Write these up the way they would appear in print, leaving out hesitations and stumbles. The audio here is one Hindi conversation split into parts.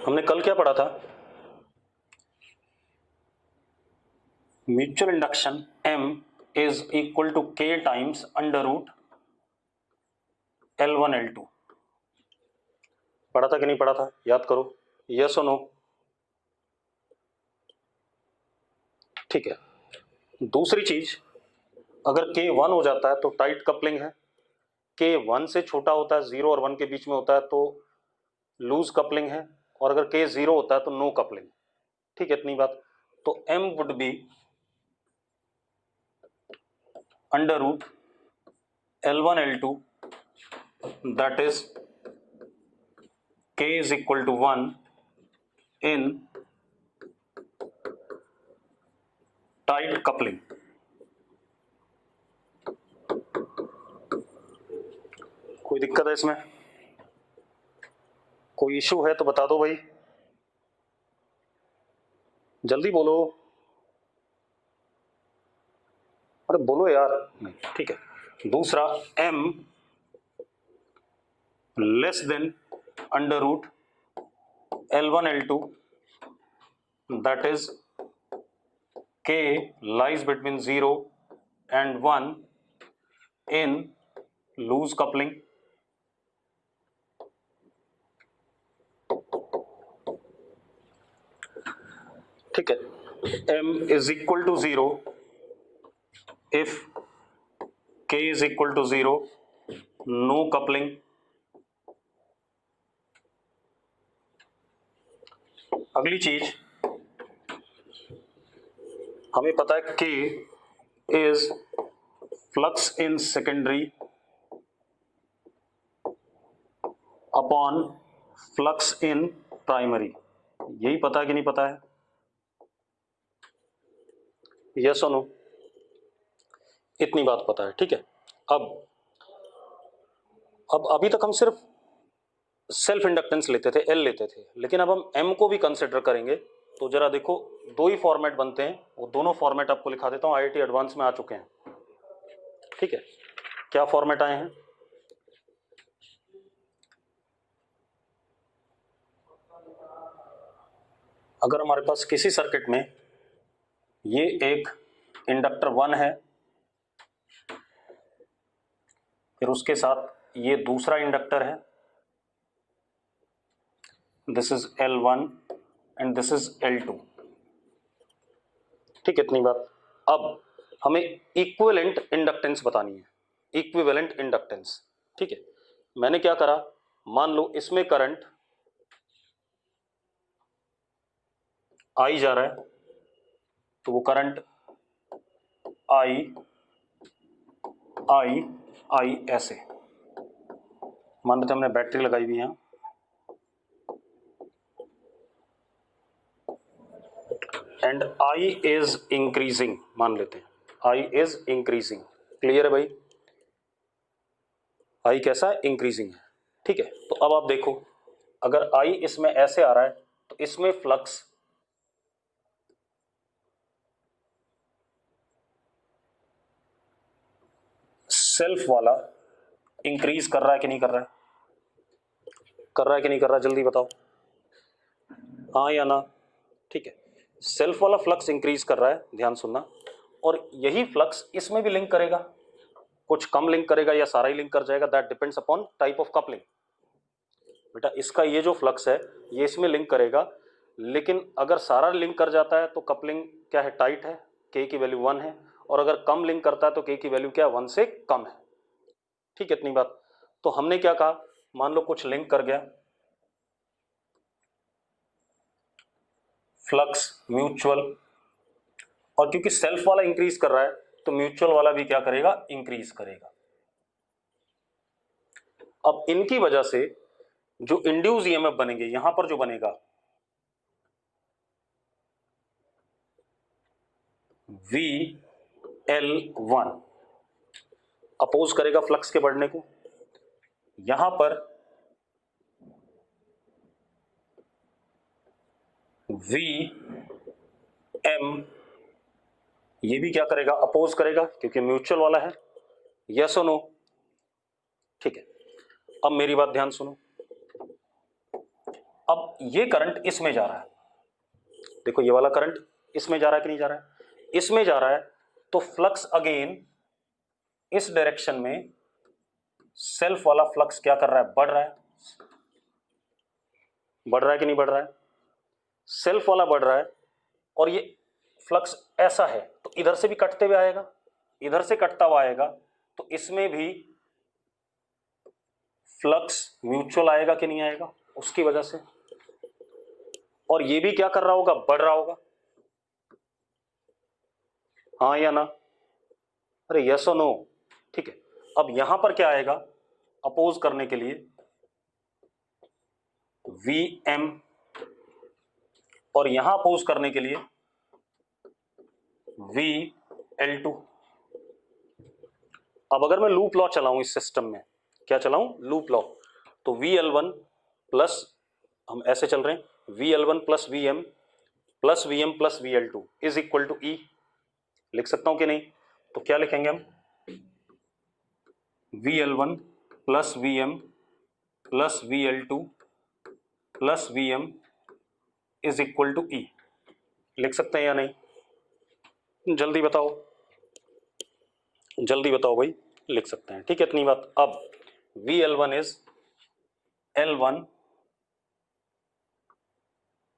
हमने कल क्या पढ़ा था? Mutual induction M is equal to K times under root L1 L2। पढ़ा था कि नहीं पढ़ा था? याद करो, यस और नो। ठीक है। दूसरी चीज, अगर K 1 हो जाता है तो टाइट कपलिंग है, K 1 से छोटा होता है, 0 और 1 के बीच में होता है तो लूज कपलिंग है, और अगर K 0 होता है तो नो कपलिंग। ठीक है, इतनी बात। तो M would be under root L1 L2, that is K is equal to 1 in tight coupling। कोई दिक्कत है इसमें? कोई इशू है तो बता दो भाई, जल्दी बोलो। अरे बोलो यार। नहीं, ठीक है। दूसरा, M less than under root L1 L2, that is K lies between 0 and 1 in loose coupling। ठीक है। M is equal to 0 if K is equal to 0, no coupling। अगली चीज, हमें पता है K is flux in secondary upon flux in primary। यही पता है कि नहीं पता है? यस और नो? इतनी बात पता है। ठीक है। अब अभी तक हम सिर्फ सेल्फ इंडक्टेंस लेते थे, एल लेते थे, लेकिन अब हम एम को भी कंसिडर करेंगे। तो जरा देखो, दो ही फॉर्मेट बनते हैं, वो दोनों फॉर्मेट आपको लिखा देता हूं, आईआईटी एडवांस में आ चुके हैं। ठीक है, क्या फॉर्मेट आए हैं? अगर हमारे पास किसी सर्किट में ये एक इंडक्टर 1 है, फिर उसके साथ ये दूसरा इंडक्टर है, this is L1 and this is L2। ठीक है, इतनी बात। अब हमें इक्विवेलेंट इंडक्टेंस बतानी है, इक्विवेलेंट इंडक्टेंस। ठीक है, मैंने क्या करा, मान लो इसमें करंट आई जा रहा है, तो वो करंट आई ऐसे, मान लेते हमने बैटरी लगाई हुई है, एंड आई इज इंक्रीजिंग, मान लेते हैं आई इज इंक्रीजिंग। क्लियर है भाई? आई कैसा है? इंक्रीजिंग है। ठीक है, तो अब आप देखो, अगर आई इसमें ऐसे आ रहा है तो इसमें फ्लक्स सेल्फ वाला इंक्रीज कर रहा है कि नहीं कर रहा है? कर रहा है कि नहीं कर रहा है? जल्दी बताओ, हाँ या ना? ठीक है, सेल्फ वाला फ्लक्स इंक्रीज कर रहा है, ध्यान सुनना, और यही फ्लक्स इसमें भी लिंक करेगा, कुछ कम लिंक करेगा या सारा ही लिंक कर जाएगा, that depends upon type of coupling. बेटा इसका ये जो फ्लक्स है ये इसमें लिंक करेगा, लेकिन अगर सारा लिंक कर जाता है तो कपलिंग क्या है? टाइट है, K की वैल्यू 1 है, और अगर कम लिंक करता है तो K की वैल्यू क्या है? 1 से कम है। ठीक है, इतनी बात। तो हमने क्या कहा, मान लो कुछ लिंक कर गया, फ्लक्स म्यूचुअल, और क्योंकि सेल्फ वाला इंक्रीज कर रहा है तो म्यूचुअल वाला भी क्या करेगा? इंक्रीज करेगा। अब इनकी वजह से जो इंड्यूस ईएमएफ बनेंगे, यहां पर जो बनेगा VL1 अपोज करेगा फ्लक्स के बढ़ने को, यहां पर VM ये भी क्या करेगा? अपोज करेगा, क्योंकि म्यूचुअल वाला है। यस और नो? ठीक है, अब मेरी बात ध्यान सुनो, अब ये करंट इसमें जा रहा है, देखो ये वाला करंट इसमें जा रहा है कि नहीं जा रहा है, इसमें जा रहा है, तो फ्लक्स अगेन इस डायरेक्शन में सेल्फ वाला फ्लक्स क्या कर रहा है, बढ़ रहा है, बढ़ रहा है कि नहीं बढ़ रहा है, सेल्फ वाला बढ़ रहा है, और ये फ्लक्स ऐसा है तो इधर से भी कटते हुए आएगा, इधर से कटता हुआ आएगा, तो इसमें भी फ्लक्स म्यूचुअल आएगा कि नहीं आएगा उसकी वजह से, और ये भी क्या कर रहा होगा, बढ़ रहा होगा, हाँ या ना, अरे यस और नो, ठीक है। अब यहां पर क्या आएगा, अपोज करने के लिए Vm, और यहां अपोज करने के लिए VL2। अब अगर मैं लूप लॉ चलाऊं इस सिस्टम में, क्या चलाऊं, लूप लॉ, तो VL1 प्लस, हम ऐसे चल रहे हैं, VL1 plus Vm plus Vm plus VL2 is equal to E, लिख सकता हूं कि नहीं, तो क्या लिखेंगे हम, VL1 plus Vm plus VL2 plus Vm is equal to E, लिख सकते हैं या नहीं, जल्दी बताओ, जल्दी बताओ भाई, लिख सकते हैं, ठीक है, इतनी बात। अब VL1 इज L1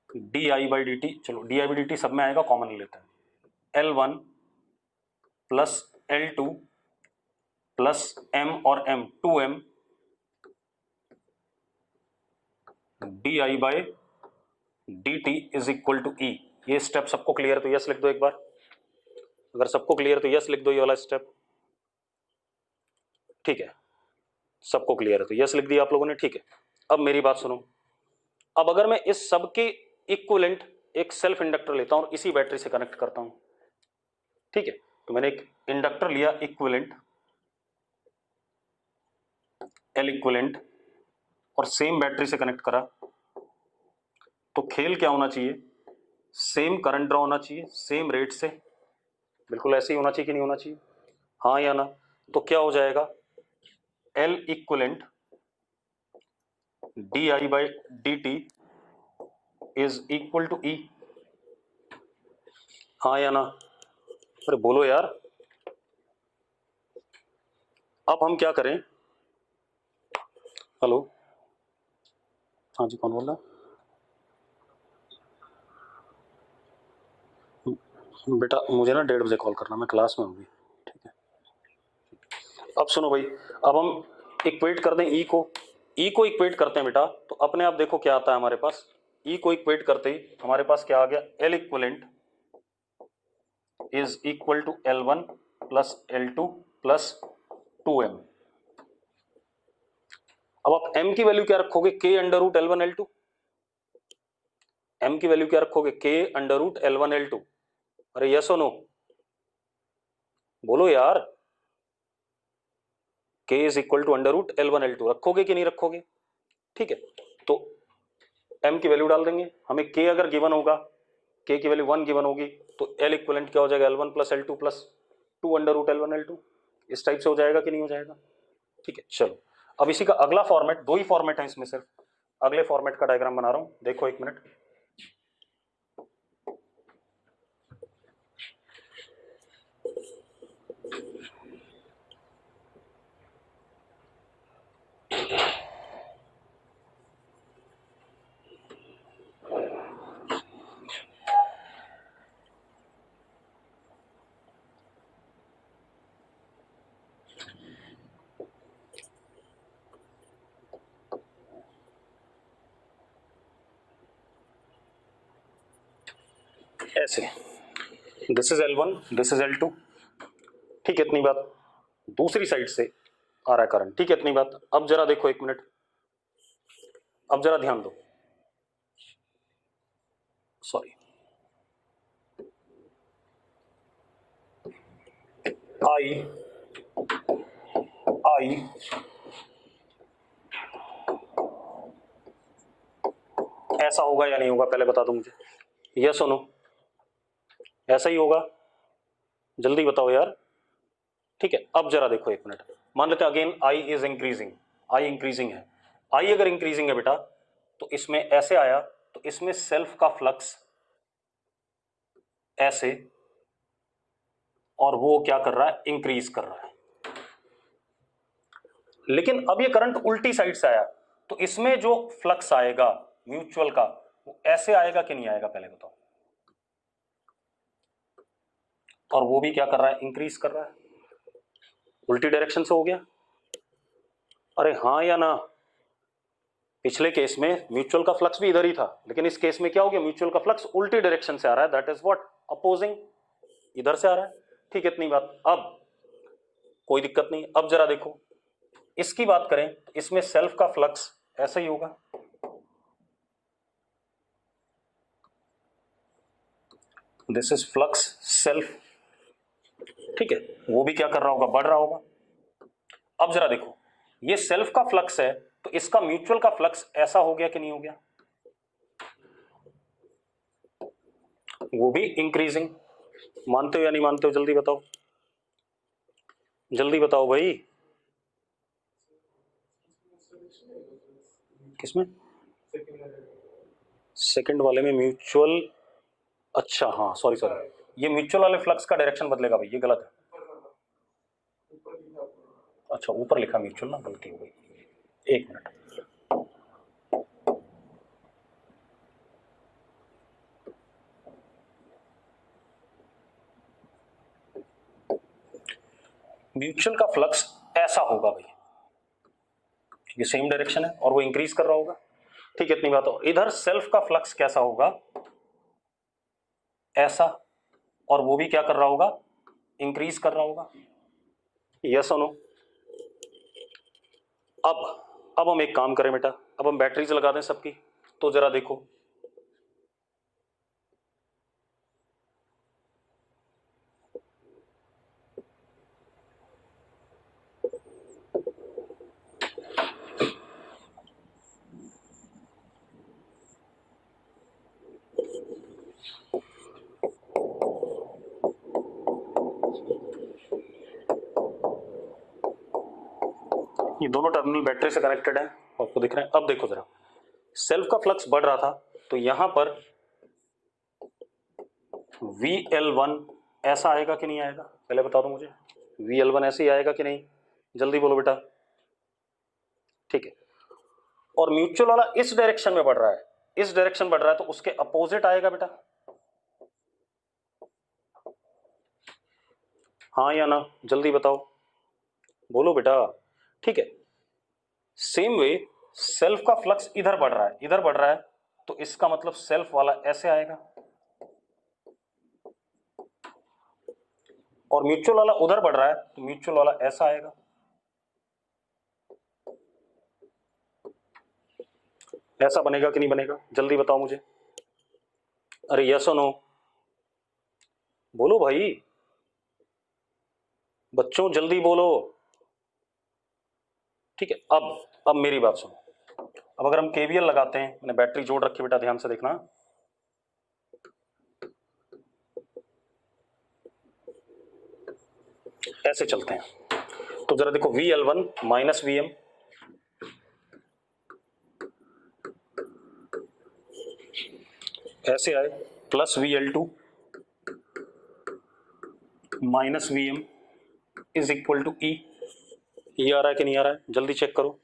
di/dt, चलो di/dt सब में आएगा, कॉमन ले लेते हैं, L1 plus L2 plus M और M 2M di/dt is equal to E। ये स्टेप सबको क्लियर है तो यस लिख दो एक बार, अगर सबको क्लियर तो यस लिख दो ये वाला स्टेप, ठीक है, सबको क्लियर है तो यस लिख दिया आप लोगों ने, ठीक है। अब मेरी बात सुनो, अब अगर मैं इस सब के इक्विवेलेंट एक सेल्फ इंडक्टर लेता हूं और इसी बैटरी से कनेक्ट करता हूं, ठीक है, तो मैंने एक इंडक्टर लिया इक्विवेलेंट L इक्विवेलेंट और सेम बैटरी से कनेक्ट करा, तो खेल क्या होना चाहिए, सेम करंट ड्रॉ होना चाहिए सेम रेट से, बिल्कुल ऐसे ही होना चाहिए कि नहीं होना चाहिए, हाँ या ना, तो क्या हो जाएगा, L equivalent di/dt is equal to E, हाँ या ना, अरे बोलो यार। अब हम क्या करें, हेलो, हाँ जी कौन बोल रहा है, बेटा मुझे ना 1:30 बजे कॉल करना, मैं क्लास में हूँ अभी, ठीक है। अब सुनो भाई, अब हम इक्वेट कर दें ई को, ई को इक्वेट करते हैं बेटा, तो अपने आप देखो क्या आता है हमारे पास, ई को इक्वेट करते ही हमारे पास क्या आ गया, L equivalent is equal to L1 plus L2 plus 2M। अब आप M की वैल्यू क्या रखोगे, K under root L1 L2, M की वैल्यू क्या रखोगे, K under root L1 L2, अरे यस और नो, बोलो यार, K is equal to under root L1 L2 रखोगे कि नहीं रखोगे, ठीक है, तो M की वैल्यू डाल देंगे, हमें K अगर गिवन होगा, K की वैल्यू 1 गिवन होगी, तो L इक्विवेलेंट क्या हो जाएगा, L1 plus L2 plus 2 under root L1 L2, इस टाइप से हो जाएगा कि नहीं हो जाएगा, ठीक है। चलो अब इसी का अगला फॉर्मेट, दो ही फॉर्मेट है इसमें सिर्फ, अगले फॉर्मेट का डायग्राम बना रहा हूं, देखो एक मिनट, ऐसे, this is L1 this is L2, ठीक है, इतनी बात, दूसरी साइड से आ रहा है करंट, ठीक है, इतनी बात। अब जरा देखो एक मिनट, अब जरा ध्यान दो, सॉरी, आई आई ऐसा होगा या नहीं होगा, पहले बता दो मुझे, यस और नो, ऐसा ही होगा, जल्दी बताओ यार, ठीक है। अब जरा देखो एक मिनट, मान लेते हैं again I is increasing, I increasing है, आई अगर इंक्रीजिंग है बेटा, तो इसमें ऐसे आया, तो इसमें सेल्फ का फ्लक्स ऐसे, और वो क्या कर रहा है, इंक्रीज कर रहा है। लेकिन अब ये करंट उल्टी साइड से आया, तो इसमें जो फ्लक्स आएगा म्यूचुअल का, वो ऐसे आएगा कि नहीं आएगा, पहले बताओ। और वो भी क्या कर रहा है, इंक्रीज कर रहा है, उल्टी डायरेक्शन से हो गया। अरे हाँ या ना? पिछले केस में म्यूचुअल का फ्लक्स भी इधर ही था, लेकिन इस केस में क्या हो गया, म्यूचुअल का फ्लक्स उल्टी डायरेक्शन से आ रहा है, दैट इज व्हाट, अपोजिंग, इधर से आ रहा है। ठीक है, इतनी बात। अब कोई दिक्कत नहीं। अब जरा देखो, इसकी बात करें तो इसमें सेल्फ का फ्लक्स ऐसा ही होगा, दिस इज फ्लक्स सेल्फ। ठीक है, वो भी क्या कर रहा होगा, बढ़ रहा होगा। अब जरा देखो, ये सेल्फ का फ्लक्स है, तो इसका म्यूचुअल का फ्लक्स ऐसा हो गया कि नहीं हो गया, वो भी इंक्रीजिंग। मानते हो या नहीं मानते हो, जल्दी बताओ, जल्दी बताओ भाई। किसमें, सेकंड वाले में म्यूचुअल, अच्छा हाँ सॉरी सॉरी, ये म्यूचुअल वाले फ्लक्स का डायरेक्शन बदलेगा भाई, ये गलत है। अच्छा ऊपर लिखा म्यूचुअल ना, गलती हो गई, एक मिनट। म्यूचुअल का फ्लक्स ऐसा होगा भाई, ये सेम डायरेक्शन है और वो इंक्रीज कर रहा होगा। ठीक है, इतनी बात हो। इधर सेल्फ का फ्लक्स कैसा होगा, ऐसा, और वो भी क्या कर रहा होगा, इंक्रीज कर रहा होगा। यस और नो? अब हम एक काम करें बेटा, अब हम बैटरीज लगा दें सबकी। तो जरा देखो, ये दोनों टर्मिनल बैटरी से कनेक्टेड है, आपको दिख रहे हैं। अब देखो जरा, सेल्फ का फ्लक्स बढ़ रहा था, तो यहां पर VL1 ऐसा आएगा कि नहीं आएगा, पहले बता दो मुझे। VL1 ऐसे ही आएगा कि नहीं, जल्दी बोलो बेटा। ठीक है, और म्यूचुअल वाला इस डायरेक्शन में बढ़ रहा है, इस डायरेक्शन बढ़ रहा है, तो उसके अपोजिट आएगा बेटा, हाँ या ना, जल्दी बताओ, बोलो बेटा। ठीक है, सेम वे सेल्फ का फ्लक्स इधर बढ़ रहा है, इधर बढ़ रहा है, तो इसका मतलब सेल्फ वाला ऐसे आएगा, और म्यूचुअल वाला उधर बढ़ रहा है, तो म्यूचुअल वाला ऐसा आएगा। ऐसा बनेगा कि नहीं बनेगा, जल्दी बताओ मुझे। अरे यस और नो, बोलो भाई, बच्चों जल्दी बोलो। ठीक है, अब मेरी बात सुनो। अब अगर हम KVL लगाते हैं, मैंने बैटरी जोड़ रखी बेटा, ध्यान से देखना। ऐसे चलते हैं, तो जरा देखो, VL1 माइनस VM, ऐसे आए, plus VL2 minus VM is equal to E। ये आ रहा है कि नहीं आ रहा है, जल्दी चेक करो।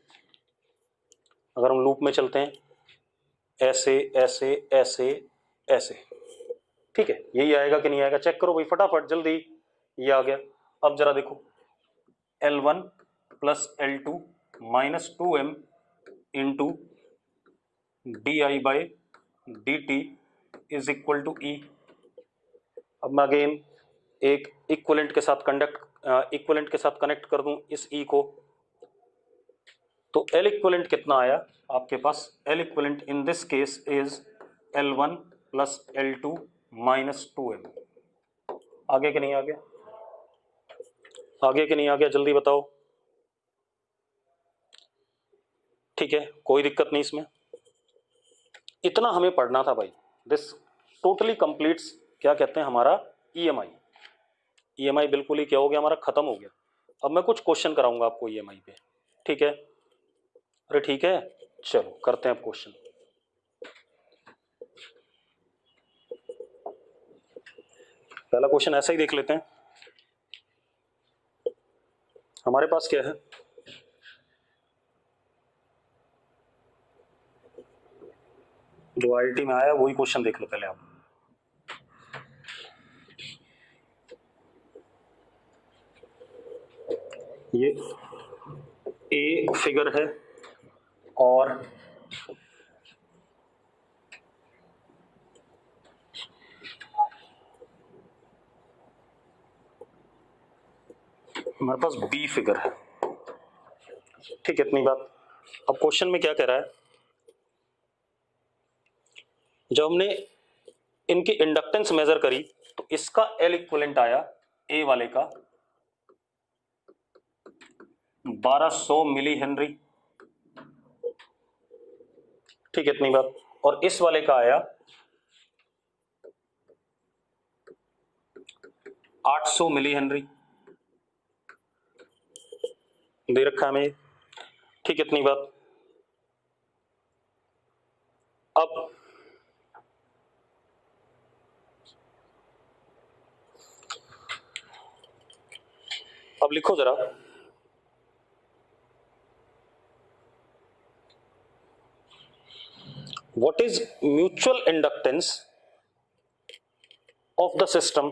अगर हम लूप में चलते हैं, ऐसे ऐसे ऐसे ऐसे, ठीक है, यही आएगा कि नहीं आएगा, चेक करो भाई फटाफट जल्दी। ये आ गया। अब जरा देखो, L1 plus L2 minus 2M into DI/dt is equal to E। अब मैं अगेन एक इक्विवेलेंट के साथ कनेक्ट कर दूं इस E को, तो L इक्विवेलेंट कितना आया आपके पास, L equivalent in this case is L1 plus L2 minus 2M। आगे कि नहीं आ गया, आगे कि नहीं आ गया, जल्दी बताओ। ठीक है, कोई दिक्कत नहीं इसमें, इतना हमें पढ़ना था भाई। दिस टोटली कंप्लीट्स, क्या कहते हैं, हमारा EMI बिल्कुल ही क्या हो गया, हमारा खत्म हो गया। अब मैं कुछ क्वेश्चन कराऊंगा आपको EMI पे, ठीक है। अरे ठीक है, चलो करते हैं अब क्वेश्चन। पहला क्वेश्चन ऐसा ही देख लेते हैं। हमारे पास क्या है, जो आईआईटी में आया वही क्वेश्चन देख लो पहले आप। ये ए फिगर है और हमारे पास बी फिगर है, ठीक है, इतनी बात। अब क्वेश्चन में क्या कह रहा है, जब हमने इनकी इंडक्टेंस मेजर करी तो इसका एल इक्विवेलेंट आया ए वाले का 1200 मिली हेनरी, ठीक है, इतनी बात। और इस वाले का आया 800 मिली हेनरी, दे रखा है हमें, ठीक है, इतनी बात। अब लिखो जरा, what is mutual inductance of the system,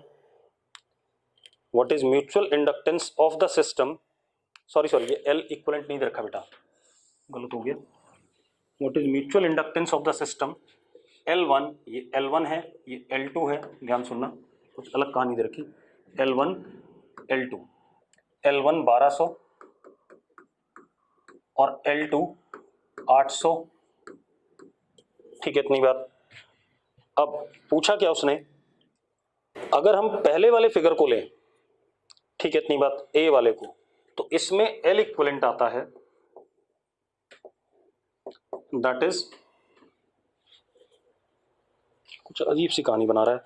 what is mutual inductance of the system, sorry ये एल इक्विवेलेंट नहीं दे रखा बेटा, गलत हो गया। What is mutual inductance of the system, L1, ये L1 है, ये L2 है, ध्यान सुनना, कुछ अलग कहानी दे रखी, L1 L2, L1 1200 और L2 800, ठीक है, इतनी बात। अब पूछा क्या उसने, अगर हम पहले वाले फिगर को लें, ठीक है, इतनी बात, ए वाले को, तो इसमें एल इक्विवेलेंट आता है, दैट इज, कुछ अजीब सी कहानी बना रहा है,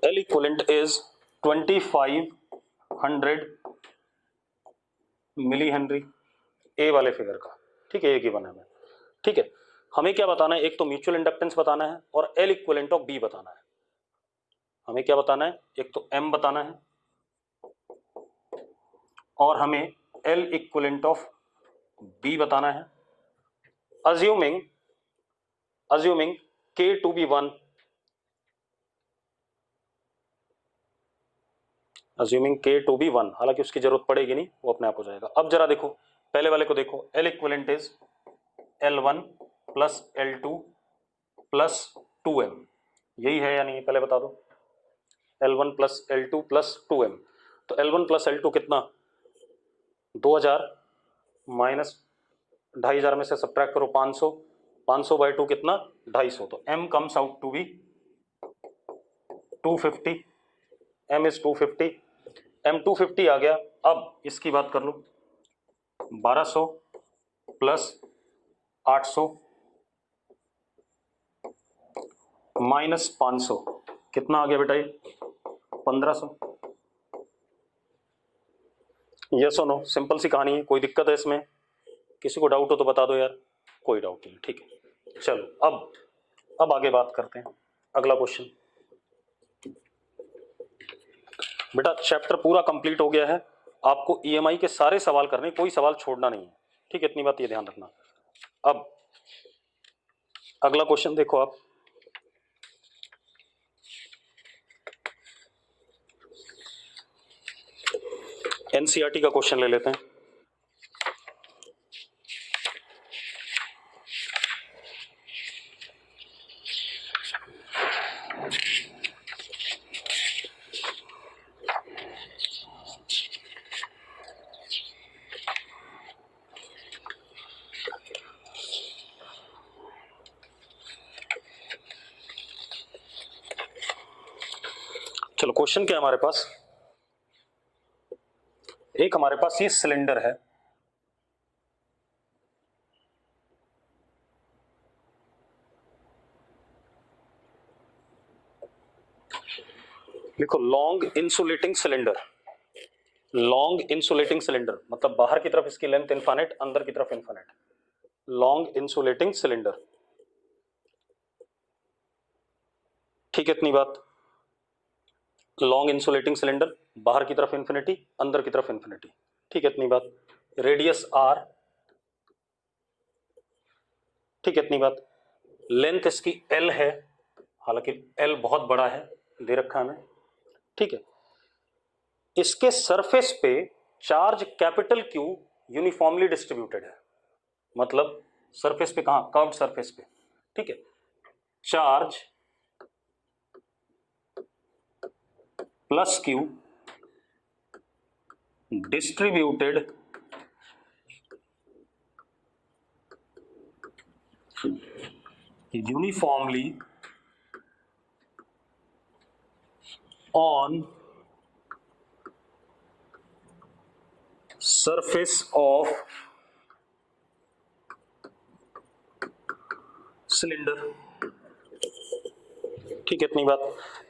L equivalent is 2500 millihenry, A वाले फिगर का, ठीक है, ये गिवन है हमें, ठीक है। हमें क्या बताना है, एक तो म्यूचुअल इंडक्टेंस बताना है और एल इक्विवेलेंट ऑफ बी बताना है। हमें क्या बताना है, एक तो एम बताना है और हमें एल इक्विवेलेंट ऑफ बी बताना है, assuming k to be 1, assuming k to be 1, हालांकि उसकी जरूरत पड़ेगी नहीं, वो अपने आप हो जाएगा। अब जरा देखो पहले वाले को देखो, L equivalent is L1 plus L2 plus 2m, यही है या नहीं पहले बता दो, L1 plus L2 plus 2m, तो L1 प्लस L2 कितना, 2000 माइनस 2500 में से सब्ट्रैक्ट करो 500, 500 बाई 2 कितना, 250, तो m comes out to be 250, m is 250, m 250 आ गया। अब इसकी बात कर लो, 1200 प्लस 800 माइनस 500 कितना आ गया बेटा, ये 1500, यस और नो, सिंपल सी कहानी है, कोई दिक्कत है इसमें, किसी को डाउट हो तो बता दो यार, कोई डाउट नहीं, ठीक है। चलो अब आगे बात करते हैं, अगला क्वेश्चन। बेटा चैप्टर पूरा कंप्लीट हो गया है, आपको ईएमआई के सारे सवाल करने, कोई सवाल छोड़ना नहीं है, ठीक है, इतनी बात ये ध्यान रखना। अब अगला क्वेश्चन देखो आप, एनसीईआरटी का क्वेश्चन ले लेते हैं। चलो क्वेश्चन क्या है हमारे पास, एक हमारे पास ये सिलेंडर है, देखो long insulating cylinder, long insulating cylinder मतलब बाहर की तरफ इसकी लेंथ इनफाइनाइट, अंदर की तरफ इनफाइनाइट, लॉन्ग इंसुलेटिंग सिलेंडर, ठीक है, इतनी बात। लॉन्ग इंसुलेटिंग सिलेंडर, बाहर की तरफ इन्फिनिटी, अंदर की तरफ इन्फिनिटी, ठीक है, इतनी बात। रेडियस आर, ठीक है, इतनी बात। लेंथ इसकी एल है, हालांकि एल बहुत बड़ा है, दे रखा है हमें, ठीक है। इसके सरफेस पे charge capital Q uniformly distributed है, मतलब सरफेस पे कहां, कर्व्ड सरफेस पे, ठीक है। Charge plus Q distributed uniformly on surface of cylinder, ठीक है, इतनी बात।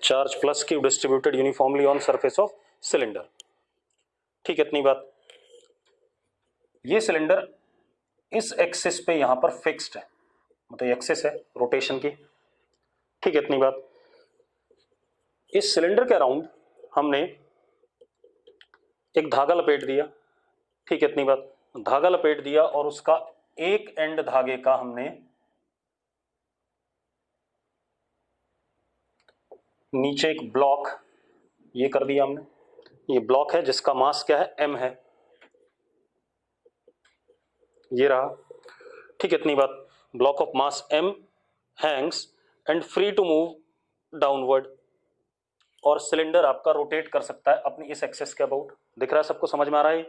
Charge plus Q distributed uniformly on surface of cylinder, ठीक है, इतनी बात। ये सिलेंडर इस एक्सिस पे यहां पर फिक्स्ड है, मतलब एक्सिस है रोटेशन की, ठीक है, इतनी बात। इस सिलेंडर के अराउंड हमने एक धागा लपेट दिया, ठीक है, इतनी बात। धागा लपेट दिया और उसका एक एंड धागे का हमने नीचे एक ब्लॉक ये कर दिया हमने, ये ब्लॉक है जिसका मास क्या है, m है, ये रहा, ठीक है, इतनी बात। Block of mass m hangs and free to move downward, और सिलेंडर आपका रोटेट कर सकता है अपनी इस एक्सेस के अबाउट। दिख रहा है सबको, समझ में आ रहा है,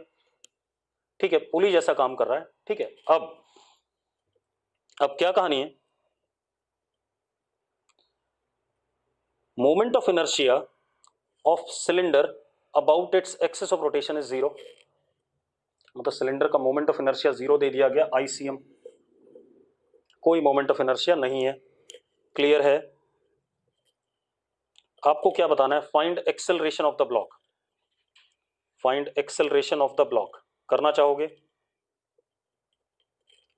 ठीक है, पुली जैसा काम कर रहा है, ठीक है। अब क्या कहानी है, moment of inertia of cylinder about its axis of rotation is zero, मतलब सिलेंडर का मोमेंट ऑफ इनर्शिया जीरो दे दिया गया, ICM, कोई मोमेंट ऑफ इनर्शिया नहीं है, क्लियर है। आपको क्या बताना है, find acceleration of the block, find acceleration of the block करना चाहोगे,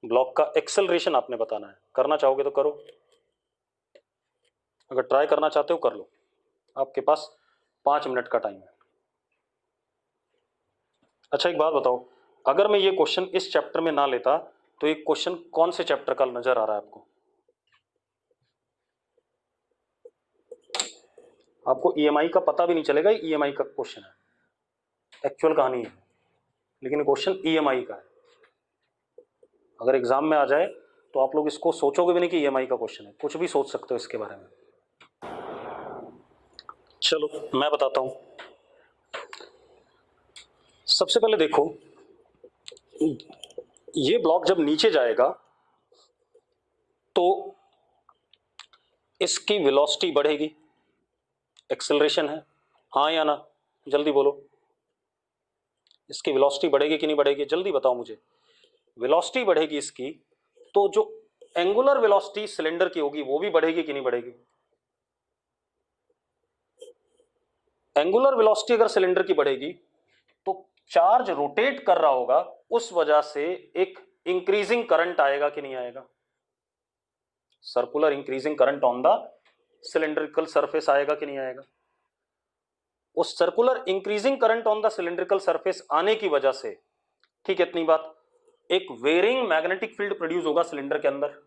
ब्लॉक का एक्सेलरेशन आपने बताना है, करना चाहोगे तो करो, अगर ट्राई करना चाहते हो कर लो, आपके पास 5 मिनट का टाइम है। अच्छा एक बात बताओ, अगर मैं ये क्वेश्चन इस चैप्टर में ना लेता तो ये क्वेश्चन कौन से चैप्टर का नजर आ रहा है आपको? आपको EMI का पता भी नहीं चलेगा, EMI का क्वेश्चन है, एक्चुअल कहानी है, लेकिन क्वेश्चन EMI का है। अगर एग्जाम में आ जाए तो आप लोग इसको सोचोगे भी नहीं कि EMI का क्वेश्चन है, कुछ भी सोच सकते हो इसके बारे में। चलो मैं बताता हूं, सबसे पहले देखो, ये ब्लॉक जब नीचे जाएगा तो इसकी वेलोसिटी बढ़ेगी, एक्सेलरेशन है, हाँ या ना, जल्दी बोलो, इसकी वेलोसिटी बढ़ेगी कि नहीं बढ़ेगी, जल्दी बताओ मुझे। वेलोसिटी बढ़ेगी इसकी, तो जो एंगुलर वेलोसिटी सिलेंडर की होगी वो भी बढ़ेगी कि नहीं बढ़ेगी? एंगुलर वेलोसिटी अगर सिलेंडर की बढ़ेगी तो चार्ज रोटेट कर रहा होगा, उस वजह से एक इंक्रीजिंग करंट आएगा कि नहीं आएगा? Circular increasing current on the cylindrical surface आएगा कि नहीं आएगा? उस circular increasing current on the cylindrical surface आने की वजह से, ठीक है, इतनी बात, एक वेरिंग मैग्नेटिक फील्ड प्रोड्यूस होगा सिलेंडर के अंदर,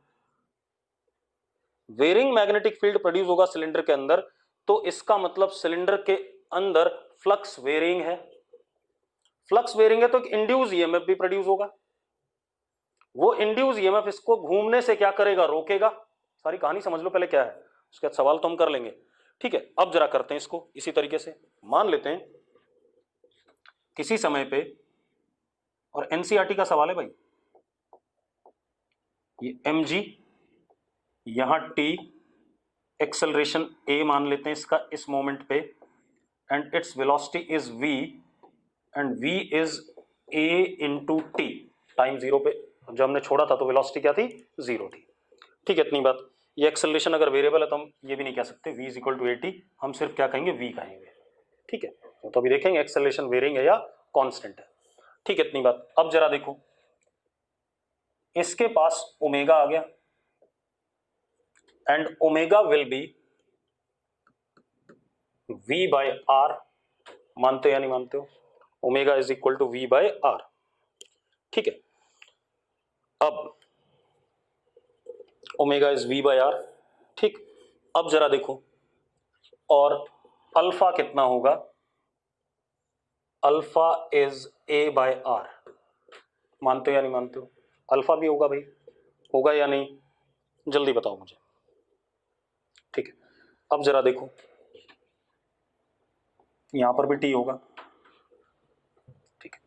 वेरिंग मैग्नेटिक फील्ड प्रोड्यूस होगा सिलेंडर के अंदर, तो इसका मतलब सिलेंडर के अंदर फ्लक्स वेरिंग है, फ्लक्स वेरिंग है तो एक इंड्यूस ईएमएफ भी प्रोड्यूस होगा, वो इंड्यूस ईएमएफ इसको घूमने से क्या करेगा, रोकेगा। सारी कहानी समझ लो पहले क्या है, उसके बाद सवाल तो हम कर लेंगे, ठीक है। अब जरा करते हैं इसको इसी तरीके से, मान लेते हैं किसी समय पे, और एनसीईआरटी का सवाल है भाई, ये mg, यहां t, एक्सेलरेशन a मान लेते हैं इसका इस मोमेंट पे, and its velocity is v, and v is a into T, time zero पे जब हमने छोड़ा था तो वेलोसिटी क्या थी, जीरो थी, ठीक है, इतनी बात। ये एक्सेलरेशन अगर वेरिएबल है तो हम ये भी नहीं कह सकते v is equal to a t, हम सिर्फ क्या कहेंगे, v कहेंगे, ठीक है। तो अभी देखेंगे एक्सेलरेशन वेरिंग है या कांस्टेंट है, ठीक है, इतनी बात। अब जरा देखो, इसके पास ओमेगा आ गया, and omega will be V by R, मानते हो या नहीं मानते हो? Omega is equal to V by R, ठीक है। अब omega is V by R, ठीक। अब जरा देखो, और अल्फा कितना होगा? Alpha is A by R, मानते हो या नहीं मानते हो? अल्फा भी होगा भाई, होगा या नहीं? जल्दी बताओ मुझे, ठीक है। अब जरा देखो, यहां पर भी टी होगा, ठीक है।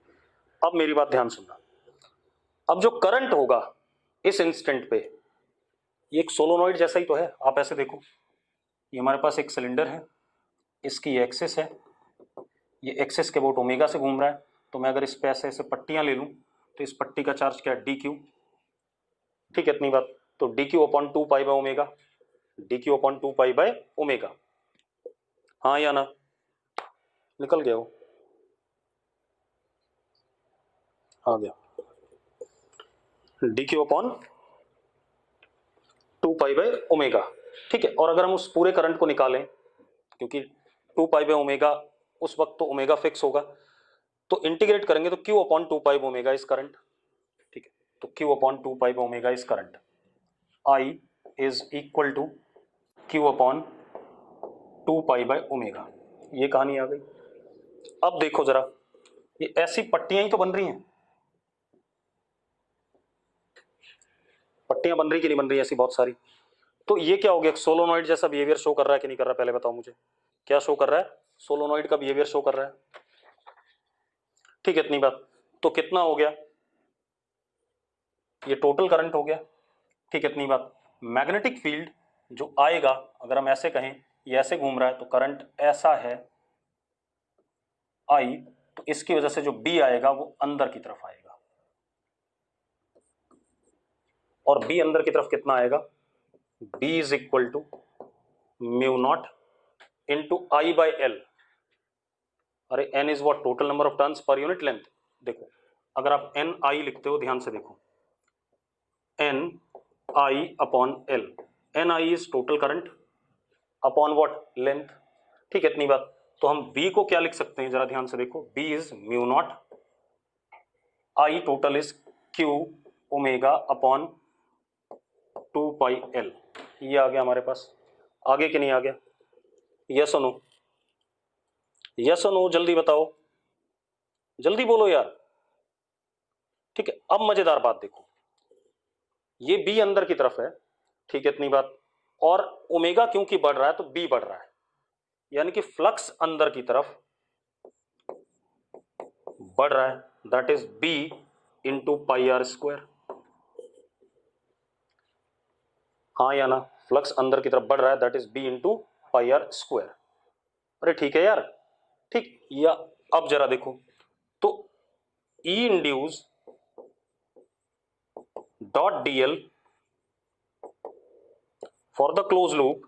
अब मेरी बात ध्यान सुनना, अब जो करंट होगा इस इंस्टेंट पे, ये एक सोलोनॉइड जैसा ही तो है। आप ऐसे देखो, ये हमारे पास एक सिलेंडर है, इसकी ये एक्सिस है, ये एक्सिस के अबाउट ओमेगा से घूम रहा है। तो मैं अगर इस पे ऐसे ऐसे पट्टियां ले लूं, तो इस पट्टी का चार्ज क्या है? डी क्यू, ठीक है। इतनी बात, तो D Q upon 2 pi by omega, D Q upon 2 pi by omega, हाँ या ना? निकल गया वो, आ गया, D Q upon 2 pi by omega, ठीक है। और अगर हम उस पूरे करंट को निकालें, क्योंकि 2 पाई बाय ओमेगा उस वक्त तो ओमेगा फिक्स होगा, तो इंटीग्रेट करेंगे तो Q upon 2 pi by omega is current, ठीक है। तो Q upon 2 pi by omega is current, I is equal to Q upon 2 pi by omega, ये कहानी आ गई। अब देखो जरा, ये ऐसी पट्टियां ही तो बन रही हैं, पट्टियां बन रही कि नहीं बन रही ऐसी बहुत सारी। तो ये क्या हो गया? सोलोनॉइड जैसा बिहेवियर शो कर रहा है कि नहीं कर रहा? पहले बताओ मुझे, क्या शो कर रहा है? सोलोनॉइड का बिहेवियर शो कर रहा है, ठीक है। इतनी बात, तो कितना हो गया? ये टोटल करंट हो गया, ठीक है। इतनी बात, मैग्नेटिक फील्ड जो आएगा, अगर हम ऐसे कहें, ये ऐसे घूम रहा है, तो करंट ऐसा है I, तो इसकी वजह से जो B आएगा वो अंदर की तरफ आएगा, और B अंदर की तरफ कितना आएगा? B is equal to mu naught into I by L. अरे N is what? Total number of turns per unit length. देखो, अगर आप NI लिखते हो, ध्यान से देखो, NI upon L, NI is total current upon what? Length, ठीक है। इतनी बात, तो हम B को क्या लिख सकते हैं? जरा ध्यान से देखो, B is mu naught I total is Q omega upon 2 pi L, ये आ गया हमारे पास। आगे कि नहीं आ गया? यस और नो, यस और नो, जल्दी बताओ, जल्दी बोलो यार, ठीक है। अब मजेदार बात देखो, ये बी अंदर की तरफ है, ठीक है। इतनी बात, और ओमेगा क्योंकि बढ़ रहा है तो बी बढ़ रहा है, यानी कि फ्लक्स अंदर की तरफ बढ़ रहा है, that is B into pi R square, हाँ या ना? फ्लक्स अंदर की तरफ बढ़ रहा है, that is B into pi R square. अरे ठीक है यार, ठीक। या अब जरा देखो, तो E induced dot DL for the close loop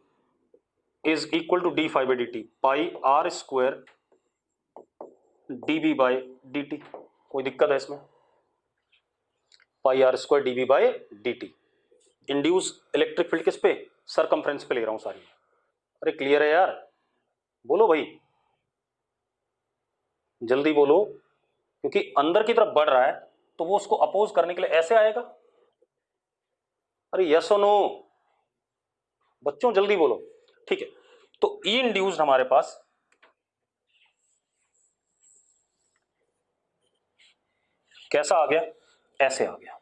is equal to D phi by D T, pi R square DB by D T. कोई दिक्कत है इसमें? Pi R square DB by D T, induced electric field किस पे? सरकमफ्रेंस पे ले रहा हूं सारी। अरे क्लियर है यार? बोलो भाई, जल्दी बोलो, क्योंकि अंदर की तरफ बढ़ रहा है तो वो उसको अपोज करने के लिए ऐसे आएगा। अरे यस और नो बच्चों, जल्दी बोलो, ठीक है। तो ई इंड्यूस्ड हमारे पास कैसा आ गया? ऐसे आ गया,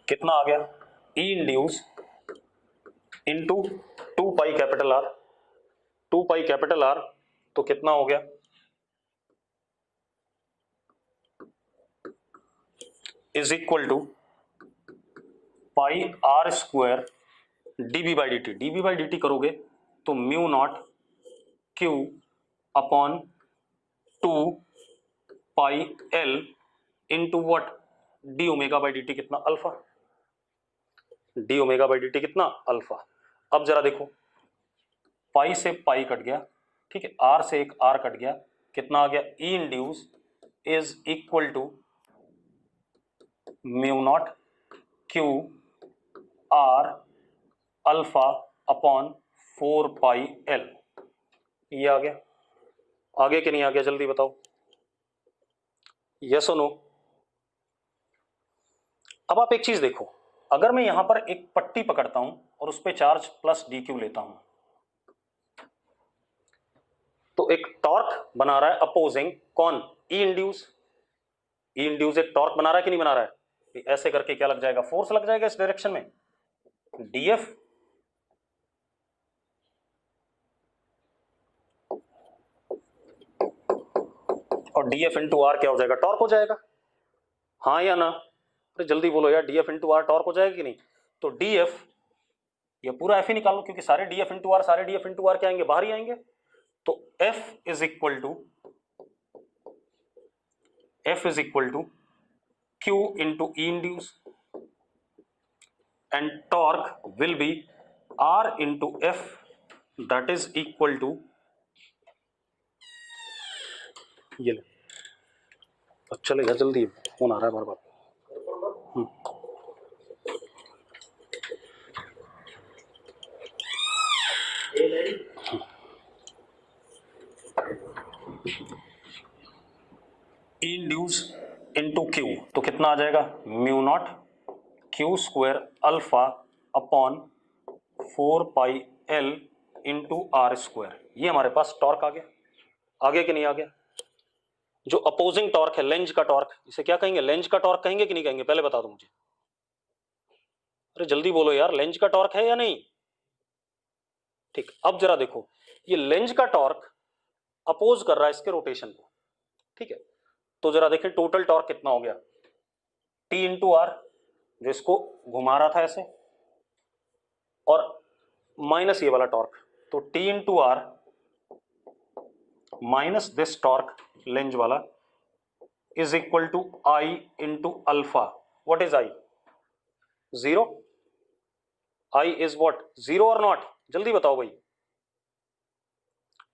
कितना आ गया? E induced into 2 pi capital R, 2 pi capital R, तो कितना हो गया? Is equal to pi R square DB by D T, DB by D T करोगे तो mu naught Q upon 2 pi L into what? D omega by D T, कितना? Alpha, D omega by D T कितना? अल्फा। अब जरा देखो, पाई से पाई कट गया, ठीक है, आर से एक आर कट गया, कितना आ गया? E induced is equal to mu naught Q R alpha upon 4 pi L. ये आ गया, आगे कि नहीं आ गया जल्दी बताओ, यस और नो। अब आप एक चीज देखो, अगर मैं यहां पर एक पट्टी पकड़ता हूं और उस पर चार्ज प्लस डी क्यू लेता हूं, तो एक टॉर्क बना रहा है अपोजिंग, कौन, ई इंड्यूस। ई इंड्यूस एक टॉर्क बना रहा है कि नहीं बना रहा है, ऐसे करके क्या लग जाएगा, फोर्स लग जाएगा इस डायरेक्शन में, डीएफ। और डीएफ इंटू आर क्या हो जाएगा, टॉर्क हो जाएगा, हाँ या ना, अरे जल्दी बोलो यार, डीएफ इंटू आर टॉर्क हो जाएगा कि नहीं। तो डीएफ, ये पूरा एफ ही निकालो, क्योंकि सारे डीएफ इंटू आर, सारे डीएफ इंटू आर क्या आएंगे, बाहर ही आएंगे। तो F is equal to Q into E induce and torque will be R into F, that is equal to, ये ले, चलेगा, जल्दी फोन आ रहा है बार बार। E induce into Q, तो कितना आ जाएगा, mu naught Q square alpha upon 4 pi L into R square. ये हमारे पास टॉर्क आ गया, आगे कि नहीं आ गया। जो अपोजिंग टॉर्क है, लेंज का टॉर्क, इसे क्या कहेंगे, लेंज का टॉर्क कहेंगे कि नहीं कहेंगे, पहले बता दो मुझे, अरे जल्दी बोलो यार, लेंज का टॉर्क है या नहीं। ठीक, अब जरा देखो, ये लेंज का टॉर्क अपोज कर रहा है इसके रोटेशन को, ठीक है। तो जरा देखें टोटल टॉर्क कितना हो गया, टी इंटू आर, जो इसको घुमा रहा था ऐसे, और माइनस ये वाला टॉर्क, तो T into R minus this torque Lenz वाला is equal to I into alpha. What is I, zero. I is what, zero और नॉट, जल्दी बताओ भाई,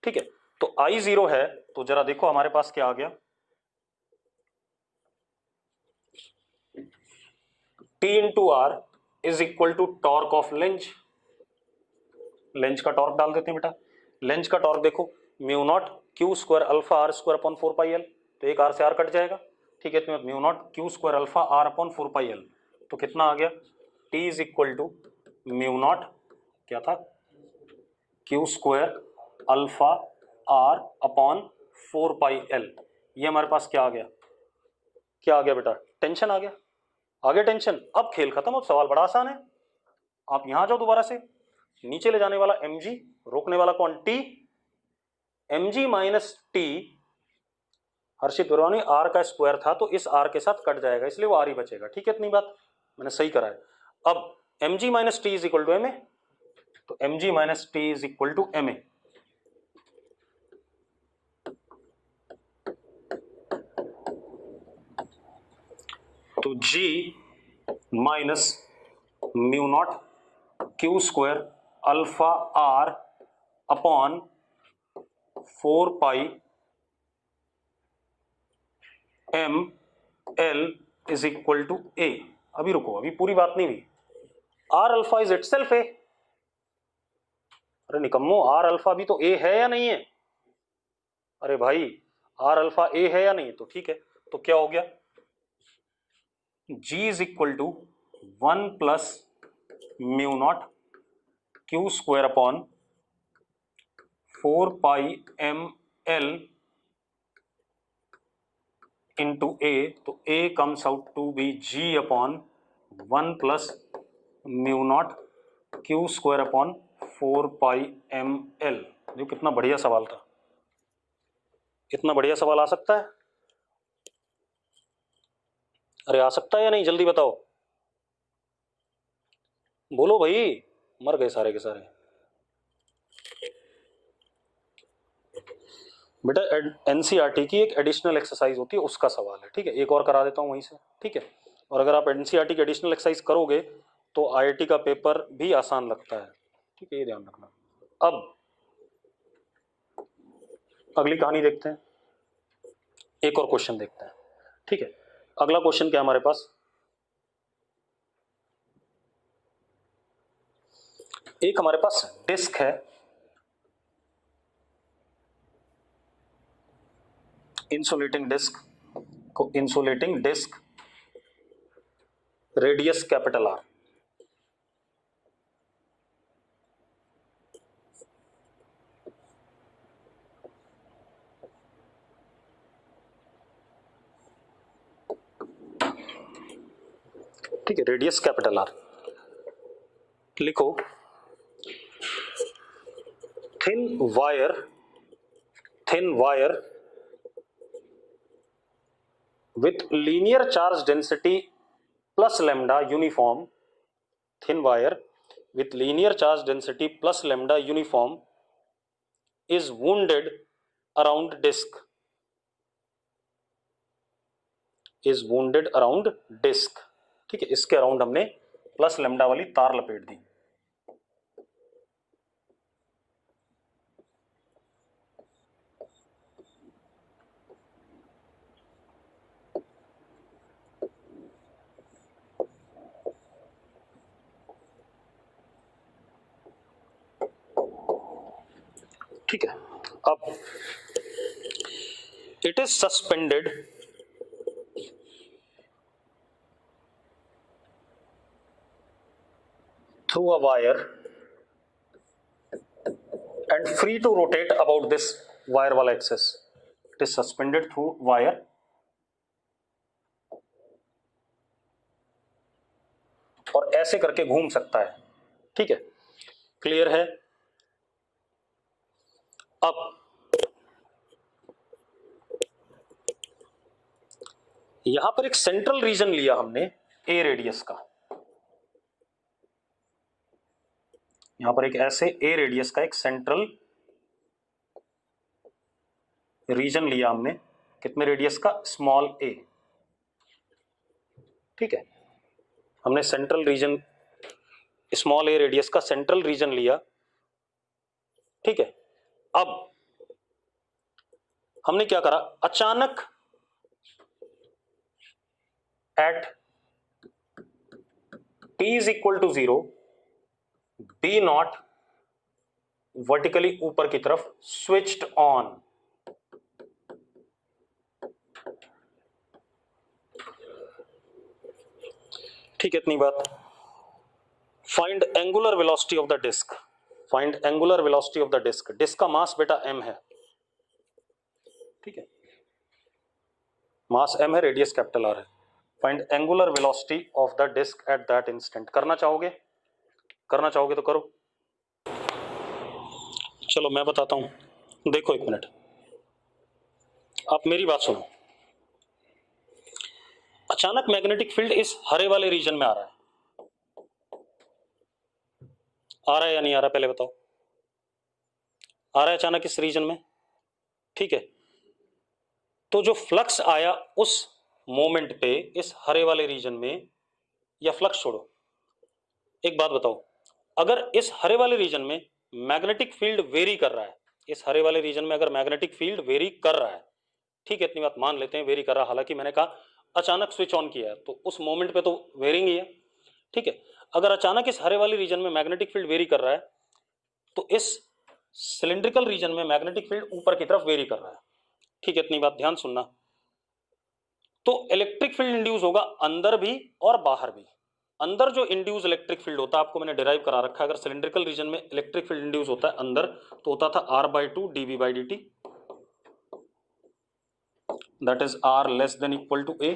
ठीक है। तो आई जीरो है, तो जरा देखो हमारे पास क्या आ गया, T into R is equal to torque of Lenz. Lenz का टॉर्क डाल देते हैं बेटा, लेंज का टॉर्क देखो, mu naught Q square alpha R square upon 4 pi L, तो एक आर से आर कट जाएगा, ठीक है। तो mu naught Q square alpha R upon 4 pi L, तो कितना आ गया, T is equal to mu naught, क्या था, Q square alpha R upon 4 pi L. ये हमारे पास क्या आ गया, क्या आ गया बेटा, टेंशन आ गया, आगे टेंशन। अब खेल खत्म, अब सवाल बड़ा आसान है, आप यहां जाओ दोबारा से, नीचे ले जाने वाला mg, रोकने वाला कौन, t, mg माइनस टी, हर्षित विरवानी r का स्क्वायर था तो इस r के साथ कट जाएगा, इसलिए वो r ही बचेगा, ठीक है, इतनी बात मैंने सही करा है। अब mg minus T is equal to ma, तो mg minus T is equal to ma, तो g minus mu naught Q square alpha R upon 4 pi M L is equal to A. अभी रुको, अभी पूरी बात नहीं हुई, R alpha is itself A, अरे निकम्मो, आर अल्फा भी तो ए है या नहीं है, अरे भाई आर अल्फा ए है या नहीं, तो ठीक है, तो क्या हो गया, g is equal to 1 plus mu naught Q square upon 4 pi M L into A, तो a comes out to be g upon 1 plus mu naught Q square upon 4 pi M L. देखो कितना बढ़िया सवाल था, इतना बढ़िया सवाल आ सकता है, अरे आ सकता है या नहीं, जल्दी बताओ, बोलो भाई, मर गए सारे के सारे। बेटा एनसीईआरटी की एक एडिशनल एक्सरसाइज होती है, उसका सवाल है, ठीक है, एक और करा देता हूं वहीं से, ठीक है। और अगर आप एनसीईआरटी की एडिशनल एक्सरसाइज करोगे तो आईआईटी का पेपर भी आसान लगता है, ठीक है, ये ध्यान रखना। अब अगली कहानी देखते हैं, एक और क्वेश्चन देखते हैं, ठीक है। अगला क्वेश्चन क्या है हमारे पास, एक हमारे पास डिस्क है, इंसुलेटिंग डिस्क, को insulating disc, radius capital R. ठीक है, रेडियस कैपिटल आर। लिखो thin wire with linear charge density plus lambda uniform, thin wire with linear charge density plus lambda uniform is wounded around disk, is wounded around disk। ठीक है, इसके अराउंड हमने प्लस लैम्डा वाली तार लपेट दी। ठीक है, अब it is suspended through a wire and free to rotate about this wire wall axis. It is suspended through wire और ऐसे करके घूम सकता है। ठीक है, क्लियर है। अब यहां पर एक सेंट्रल रीजन लिया हमने ए रेडियस का, यहां पर एक ऐसे ए रेडियस का एक सेंट्रल रीजन लिया हमने, कितने रेडियस का, स्मॉल ए। ठीक है, हमने central region small a radius का सेंट्रल रीजन लिया। ठीक है, अब हमने क्या करा, अचानक at t is equal to 0 B naught vertically ऊपर की तरफ स्विच्ड ऑन। ठीक है, इतनी बात। Find angular velocity of the disc, find angular velocity of the disc. Disc का मास बेटा m है। ठीक है, मास m है, रेडियस कैपिटल R है। Find angular velocity of the disc at that instant. करना चाहोगे, करना चाहोगे तो करो। चलो मैं बताता हूं, देखो एक मिनट, आप मेरी बात सुनो। अचानक मैग्नेटिक फील्ड इस हरे वाले रीजन में आ रहा है, आ रहा है या नहीं आ रहा, पहले बताओ। आ रहा है अचानक इस रीजन में। ठीक है, तो जो फ्लक्स आया उस मोमेंट पे इस हरे वाले रीजन में, या फ्लक्स छोड़ो, एक बात बताओ, अगर इस हरे वाले रीजन में मैग्नेटिक फील्ड वेरी कर रहा है, इस हरे वाले रीजन में अगर मैग्नेटिक फील्ड वेरी कर रहा है, ठीक है, इतनी बात मान लेते हैं वेरी कर रहा है, हालांकि मैंने कहा अचानक स्विच ऑन किया है तो उस मोमेंट पे तो वेरिंग ही है। ठीक है, अगर अचानक इस हरे वाले रीजन में मैग्नेटिक फील्ड वेरी कर रहा है तो इस सिलिंड्रिकल रीजन में मैग्नेटिक फील्ड ऊपर की तरफ वेरी कर रहा है। ठीक है, इतनी बात ध्यान सुनना। तो इलेक्ट्रिक फील्ड इंड्यूस होगा अंदर भी और बाहर भी। अंदर जो इंड्यूस इलेक्ट्रिक फील्ड होता है, आपको मैंने डिराइव करा रखा है, अगर सिलिंड्रिकल रीजन में इलेक्ट्रिक फील्ड इंड्यूस होता है अंदर तो होता था R/2 dV/dt, that is R less than equal to A,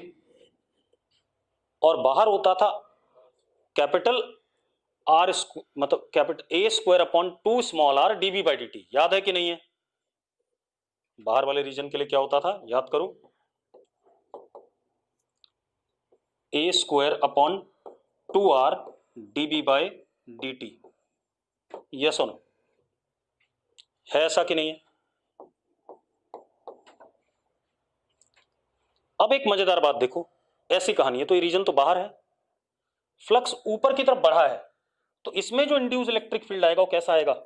और बाहर होता था कैपिटल R मतलब capital A square upon 2 small r dV/dt। याद है कि नहीं है? बाहर वाले रीजन के लिए क्या होता था, याद करो, A square upon 2r dV/dt। Yes और नो, है ऐसा कि नहीं है? अब एक मजेदार बात देखो, ऐसी कहानी है, तो ये रीजन तो बाहर है, फ्लक्स ऊपर की तरफ बढ़ा है, तो इसमें जो इंड्यूस इलेक्ट्रिक फील्ड आएगा वो कैसा आएगा,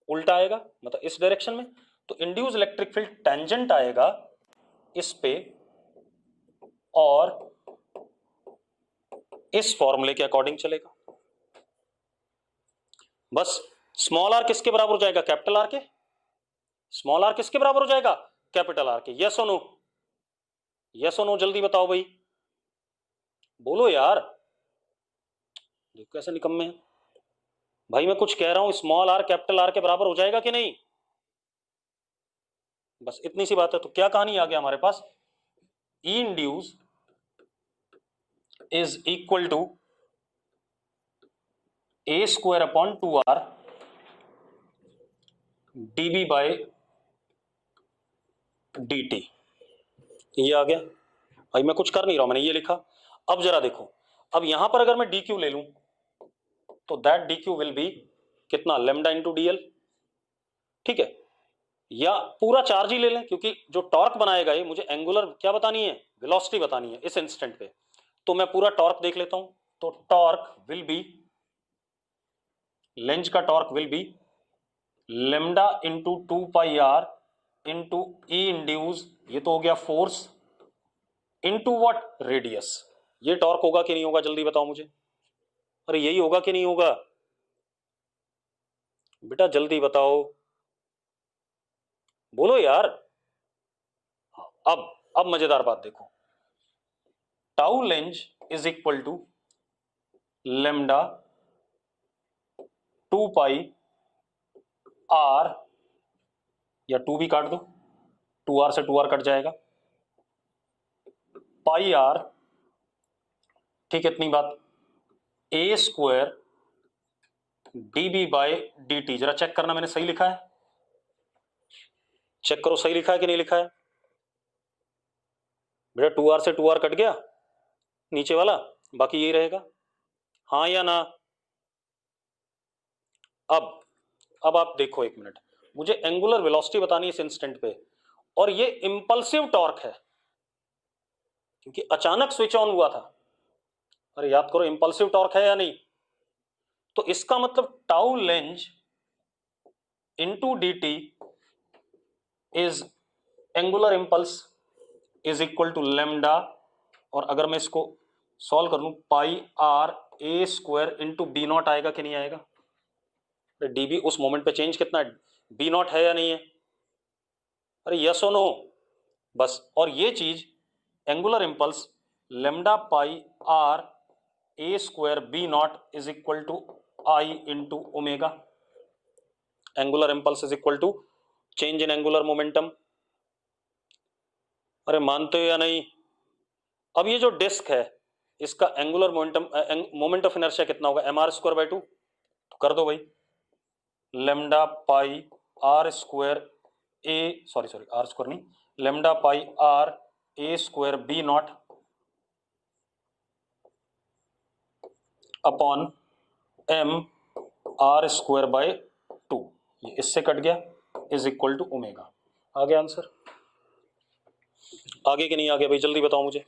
उल्टा आएगा, मतलब इस डायरेक्शन में। तो इंड्यूस इलेक्ट्रिक फील्ड टेंजेंट आएगा इस पे और इस फॉर्मूले के अकॉर्डिंग चलेगा। बस स्मॉल आर किसके बराबर हो जाएगा? कैपिटल आर के। स्मॉल आर किसके बराबर हो जाएगा? कैपिटल आर के। यस और नो? यस और नो जल्दी बताओ भाई, बोलो यार, देखो कैसे निकम्मे हैं भाई। मैं कुछ कह रहा हूं, स्मॉल आर कैपिटल आर के बराबर हो जाएगा कि नहीं? बस इतनी सी बात है। तो क्या कहानी आ गया हमारे पास? E induced is equal to A square upon 2r dB by dt। ये आ गया भाई, मैं कुछ कर नहीं रहा हूं, मैंने ये लिखा। अब जरा देखो, अब यहां पर अगर मैं dq ले लूं तो दैट dq विल बी कितना? Lambda into dl। ठीक है, या पूरा चार्ज ही ले लें, क्योंकि जो टॉर्क बनाएगा ये मुझे एंगुलर क्या बतानी है? वेलोसिटी बतानी है इस इंस्टेंट पे। तो मैं पूरा टॉर्क देख लेता हूं। तो टॉर्क विल बी, लेंज का torque will be lambda into 2πr into E induce, ये तो हो गया फोर्स, इंटू व्हाट? रेडियस। ये टॉर्क होगा कि नहीं होगा जल्दी बताओ मुझे। अरे यही होगा कि नहीं होगा बेटा, जल्दी बताओ, बोलो यार। अब मजेदार बात देखो, tau Lenz is equal to lambda 2πr, या 2 भी काट दो, 2r से 2r कट जाएगा, पाई आर। ठीक है, इतनी बात। ए स्क्वायर dB बाय dt। जरा चेक करना मैंने सही लिखा है, चेक करो सही लिखा है कि नहीं लिखा है बेटा। 2r से 2r कट गया नीचे वाला, बाकी यही रहेगा, हाँ या ना? अब आप देखो एक मिनट, मुझे एंगुलर वेलोसिटी बतानी है इस इंस्टेंट पे, और ये इंपल्सिव टॉर्क है क्योंकि अचानक स्विच ऑन हुआ था। अरे याद करो, इंपल्सिव टॉर्क है या नहीं? तो इसका मतलब tau Lenz into dt is angular impulse is equal to lambda, और अगर मैं इसको सॉल्व कर लूं, पाई आर ए स्क्वायर इंटू बी नॉट आएगा कि नहीं आएगा? डीबी उस मोमेंट पे चेंज कितना है? बी नॉट है या नहीं है? अरे यस और नो? बस, और ये चीज angular impulse lambda pi R A square B naught is equal to I into omega. Angular impulse is equal to change in angular momentum. अरे मानते हो या नहीं? अब ये जो डिस्क है इसका angular momentum, moment of inertia कितना होगा? M R square by 2। तो कर दो भाई, lambda pi R square A, sorry R square नहीं, lambda pi R A square B naught upon M R square by 2, ये इससे कट गया, इज इक्वल टू ओमेगा। आ गया आंसर? आगे कि नहीं आ गया भाई जल्दी बताओ मुझे।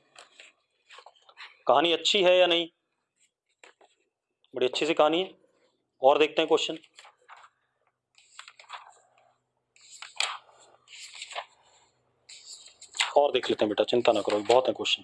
कहानी अच्छी है या नहीं? बड़ी अच्छी सी कहानी है। और देखते हैं क्वेश्चन। और देख लेते हैं बेटा, चिंता ना करो, बहुत है क्वेश्चन।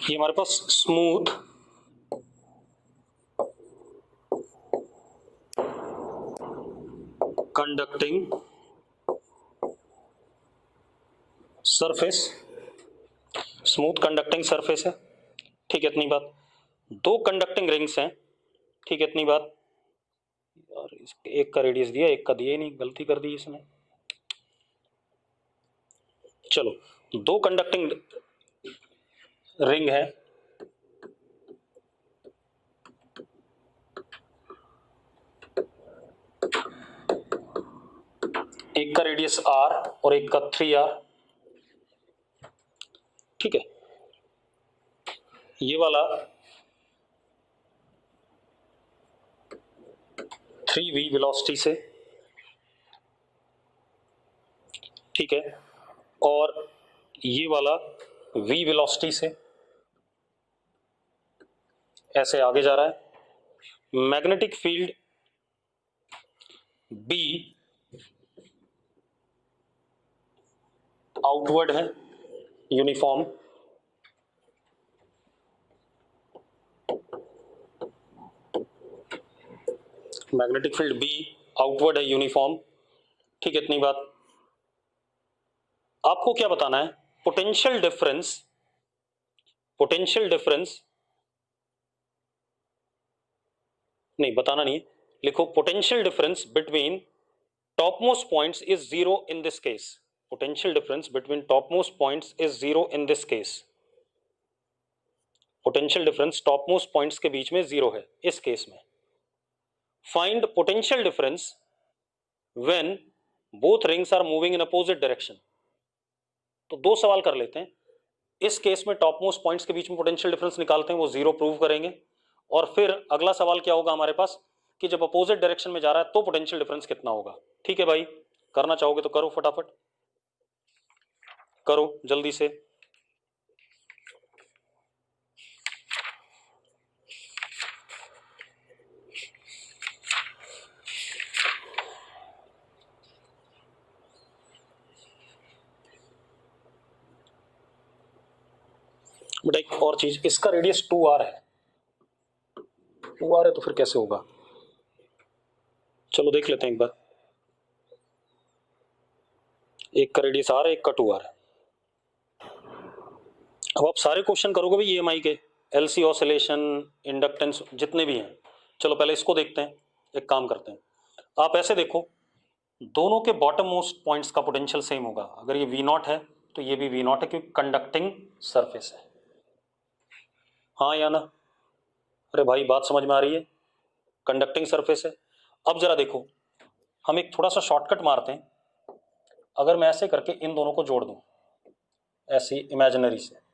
ये हमारे पास smooth conducting surface, smooth conducting surface है। ठीक है, इतनी बात। दो कंडक्टिंग रिंग्स हैं, ठीक है, इतनी बात। और एक का रेडियस दिया, एक का दिया ही नहीं, गलती कर दी इसने। चलो, दो कंडक्टिंग रिंग है, एक का रेडियस r और एक का 3r। ठीक है, ये वाला 3v वेलोसिटी से, ठीक है, और ये वाला v वेलोसिटी से ऐसे आगे जा रहा है। मैग्नेटिक फील्ड B आउटवर्ड है, uniform. Magnetic field B outward है, यूनिफॉर्म। ठीक है, इतनी बात। आपको क्या बताना है? पोटेंशियल डिफरेंस, पोटेंशियल डिफरेंस नहीं बताना नहीं है, लिखो potential difference between topmost points is zero in this case. Potential difference between topmost points is zero in this case. Potential difference topmost points के बीच में जीरो है इस केस में। Find potential difference when both rings are moving in opposite direction. तो दो सवाल कर लेते हैं। इस केस में टॉपमोस्ट पॉइंट्स के बीच में पोटेंशियल डिफरेंस निकालते हैं, वो जीरो प्रूव करेंगे। और फिर अगला सवाल क्या होगा हमारे पास कि जब अपोजिट डायरेक्शन में जा रहा है तो पोटेंशियल डिफरेंस कितना होगा। ठीक है भाई, करना चाहोगे तो करो, फटाफट करो जल्दी से। बेटा एक और चीज, इसका रेडियस 2r है, 2r है तो फिर कैसे होगा? चलो देख लेते हैं एक बार। एक का रेडियस r है, एक का 2r है। अब आप सारे क्वेश्चन करोगे भाई EMI के, LC ऑसिलेशन, इंडक्टेंस, जितने भी हैं। चलो पहले इसको देखते हैं। एक काम करते हैं, आप ऐसे देखो, दोनों के बॉटम मोस्ट पॉइंट्स का पोटेंशियल सेम होगा। अगर ये V0 है तो ये भी V0 है, क्योंकि कंडक्टिंग सरफेस है। हाँ या ना? अरे भाई बात समझ में आ रही है? कंडक्टिंग सरफेस है। अब जरा देखो, हम एक थोड़ा सा शॉर्टकट मारते हैं। अगर मैं ऐसे करके इन दोनों को जोड़ दूं, ऐसी इमेजिनरी से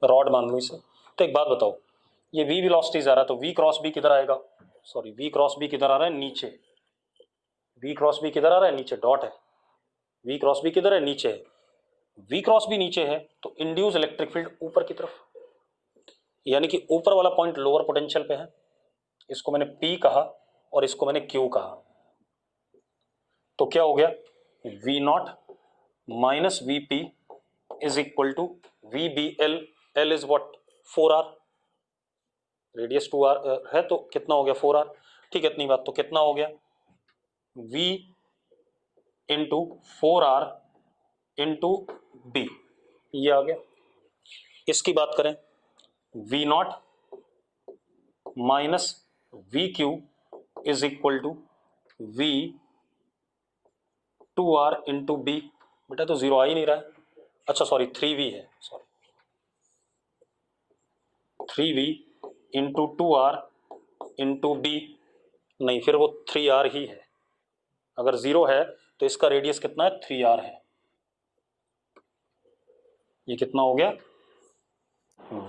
रॉड मान लूं इसे, तो एक बात बताओ, ये V वेलोसिटी जा रहा है तो V क्रॉस B किधर आएगा? सॉरी, V क्रॉस B किधर आ रहा है? नीचे। V क्रॉस B किधर आ रहा है? नीचे, डॉट है। V क्रॉस B किधर है? नीचे है। V क्रॉस B नीचे है तो इंड्यूस इलेक्ट्रिक फील्ड ऊपर की तरफ, यानी कि ऊपर वाला पॉइंट लोअर पोटेंशियल पे है। इसको मैंने P कहा और इसको मैंने Q कहा। तो क्या हो गया? V0 minus VP is equal to VBL। L is what? 4R। Radius 2R है तो कितना हो गया? 4R। ठीक है, इतनी बात। तो कितना हो गया? V into 4R into B, ये आ गया। इसकी बात करें, V0 minus VQ is equal to V 2R into B। बेटा तो जीरो आ ही नहीं रहा है। अच्छा सॉरी, 3V है, sorry, 3V into 2R into B। नहीं, फिर वो 3R ही है। अगर जीरो है तो इसका रेडियस कितना है? 3R है। ये कितना हो गया?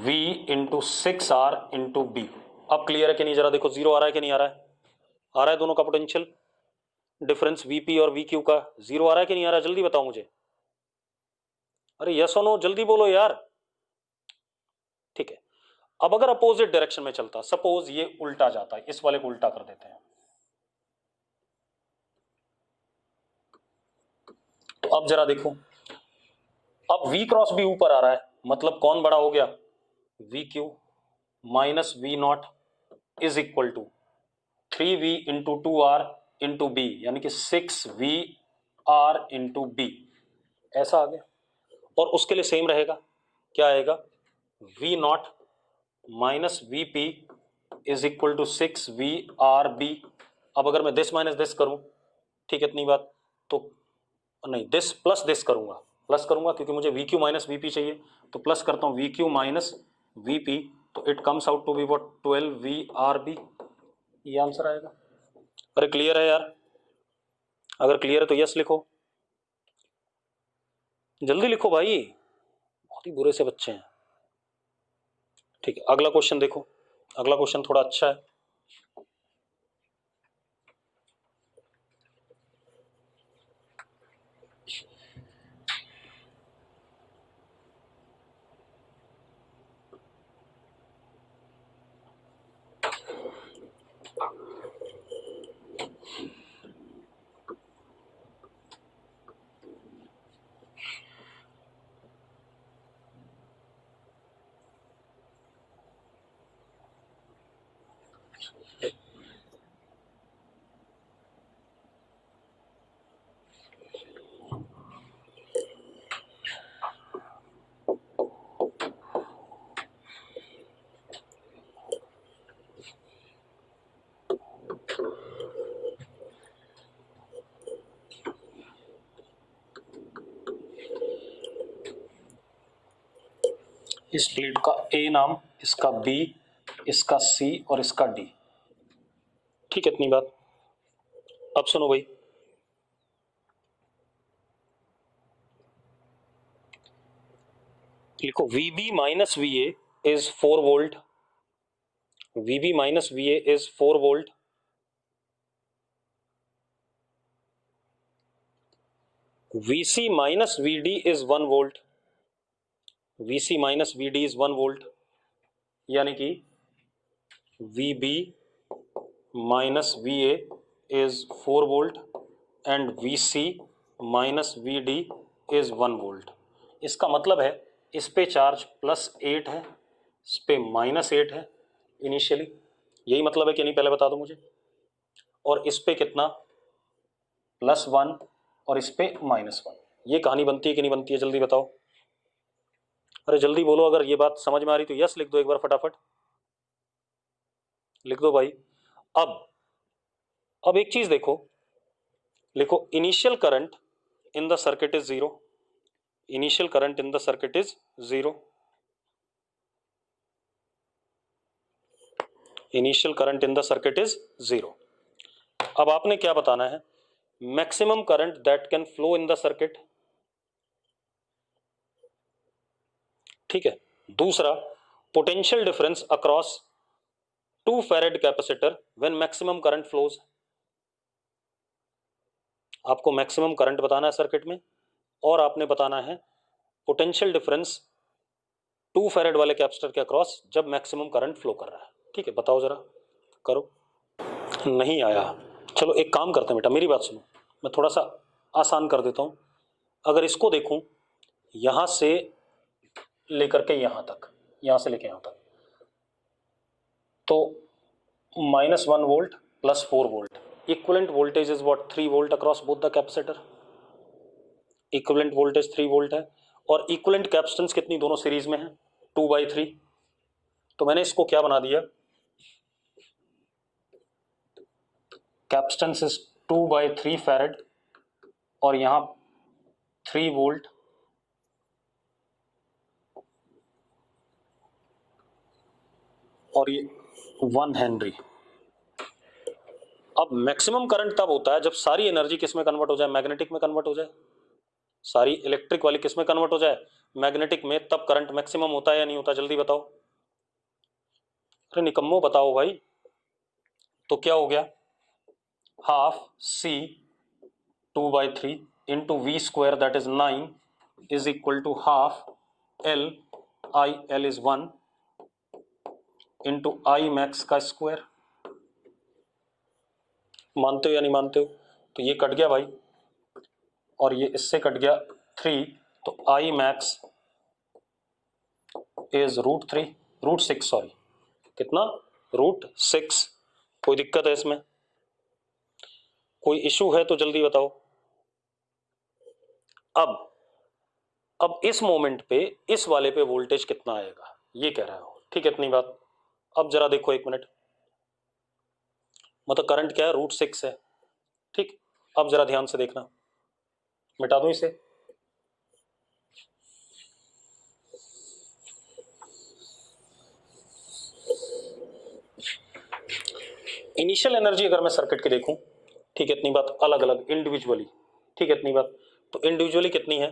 V into 6R into B। अब क्लियर है कि नहीं? जरा देखो, जीरो आ रहा है कि नहीं आ रहा है? आ रहा है। दोनों का पोटेंशियल डिफरेंस VP और VQ का जीरो आ रहा है कि नहीं आ रहा है? जल्दी बताओ मुझे। अरे यस और नो, जल्दी बोलो यार। ठीक है, अब अगर अपोजिट डायरेक्शन में चलता, सपोज ये उल्टा जाता है, इस वाले को उल्टा कर देते हैं, तो अब जरा देखो, अब V क्रॉस B ऊपर आ रहा है, मतलब कौन बड़ा हो गया? VQ minus V0 is equal to 3V into 2R into B, यानी कि 6VR इंटू B। ऐसा आ गया। और उसके लिए सेम रहेगा, क्या आएगा? V0 minus VP is equal to 6 V R B. अब अगर मैं दिस माइनस दिस करूं, ठीक है इतनी बात, तो नहीं दिस प्लस दिस करूंगा, प्लस करूंगा क्योंकि मुझे V Q minus V P चाहिए, तो प्लस करता हूं V Q minus V P, तो it comes out to be what 12 V R B, ये आंसर आएगा। अरे क्लियर है यार? अगर क्लियर है तो यस लिखो, जल्दी लिखो भाई, बहुत ही बुरे से बच्चे हैं। ठीक है अगला क्वेश्चन देखो, अगला क्वेश्चन थोड़ा अच्छा है। इस प्लेट का ए नाम, इसका बी, इसका सी और इसका डी, ठीक है इतनी बात। अब सुनो भाई, लिखो VB minus VA is 4 volt, VB minus VA is 4 volt, VC minus VD is 1 volt, VC minus VD is 1 volt, यानी कि VB minus VA is 4 volt and VC minus VD is 1 volt. इसका मतलब है इस पे चार्ज +8 है, इस पे -8 है इनिशियली, यही मतलब है कि नहीं, पहले बता दो मुझे। और इस पे कितना, +1 और इस पे -1। ये कहानी बनती है कि नहीं बनती है, जल्दी बताओ। अरे जल्दी बोलो, अगर ये बात समझ में आ रही तो यस लिख दो एक बार फटाफट, लिख दो भाई। अब एक चीज देखो, लिखो initial current in the circuit is 0, initial current in the circuit is 0, initial current in the circuit is 0। अब आपने क्या बताना है, maximum current that can flow in the circuit, ठीक है। दूसरा, potential difference across 2 farad capacitor when maximum current flows. आपको मैक्सिमम करंट बताना है सर्किट में, और आपने बताना है पोटेंशियल डिफरेंस 2 फैरेड वाले कैपेसिटर के अक्रॉस जब मैक्सिमम करंट फ्लो कर रहा है, ठीक है। बताओ जरा, करो। नहीं आया, चलो एक काम करते हैं बेटा, मेरी बात सुनो, मैं थोड़ा सा आसान कर देता हूं। अगर इसको देखूं, यहां से लेकर के यहां तक, यहां से लेकर यहां तक, तो -1 volt plus 4 volt, equivalent voltage is what 3 volt across both the capacitor, equivalent voltage 3 volt है, और इक्विवेलेंट कैपेसिटेंस कितनी, दोनों सीरीज में है, 2/3। तो मैंने इसको क्या बना दिया, कैपेसिटेंस इज 2/3 फैरेड, और यहां 3 वोल्ट, और ये 1 हेनरी। अब मैक्सिमम करंट तब होता है जब सारी एनर्जी किस में कन्वर्ट हो जाए, मैग्नेटिक में कन्वर्ट हो जाए, सारी इलेक्ट्रिक वाली किस में कन्वर्ट हो जाए, मैग्नेटिक में, तब करंट मैक्सिमम होता है या नहीं होता, जल्दी बताओ। अरे निकम्मो बताओ भाई। तो क्या हो गया, half C 2/3 into V square that is 9 is equal to half L, L is 1 into I max का स्क्वायर। मानते हो या नहीं मानते हो? तो ये कट गया भाई, और ये इससे कट गया 3, तो I मैक्स इज √6, सॉरी कितना, √6। कोई दिक्कत है इसमें, कोई इशू है तो जल्दी बताओ। अब इस मोमेंट पे इस वाले पे वोल्टेज कितना आएगा, ये कह रहा हो, ठीक है इतनी बात। अब जरा देखो एक मिनट, मतलब करंट क्या है, √6 है। ठीक, अब जरा ध्यान से देखना, मिटा दूं इसे। इनिशियल एनर्जी अगर मैं सर्किट की देखूं, ठीक है, इतनी बात, अलग अलग इंडिविजुअली, ठीक है, इतनी बात, तो इंडिविजुअली कितनी है,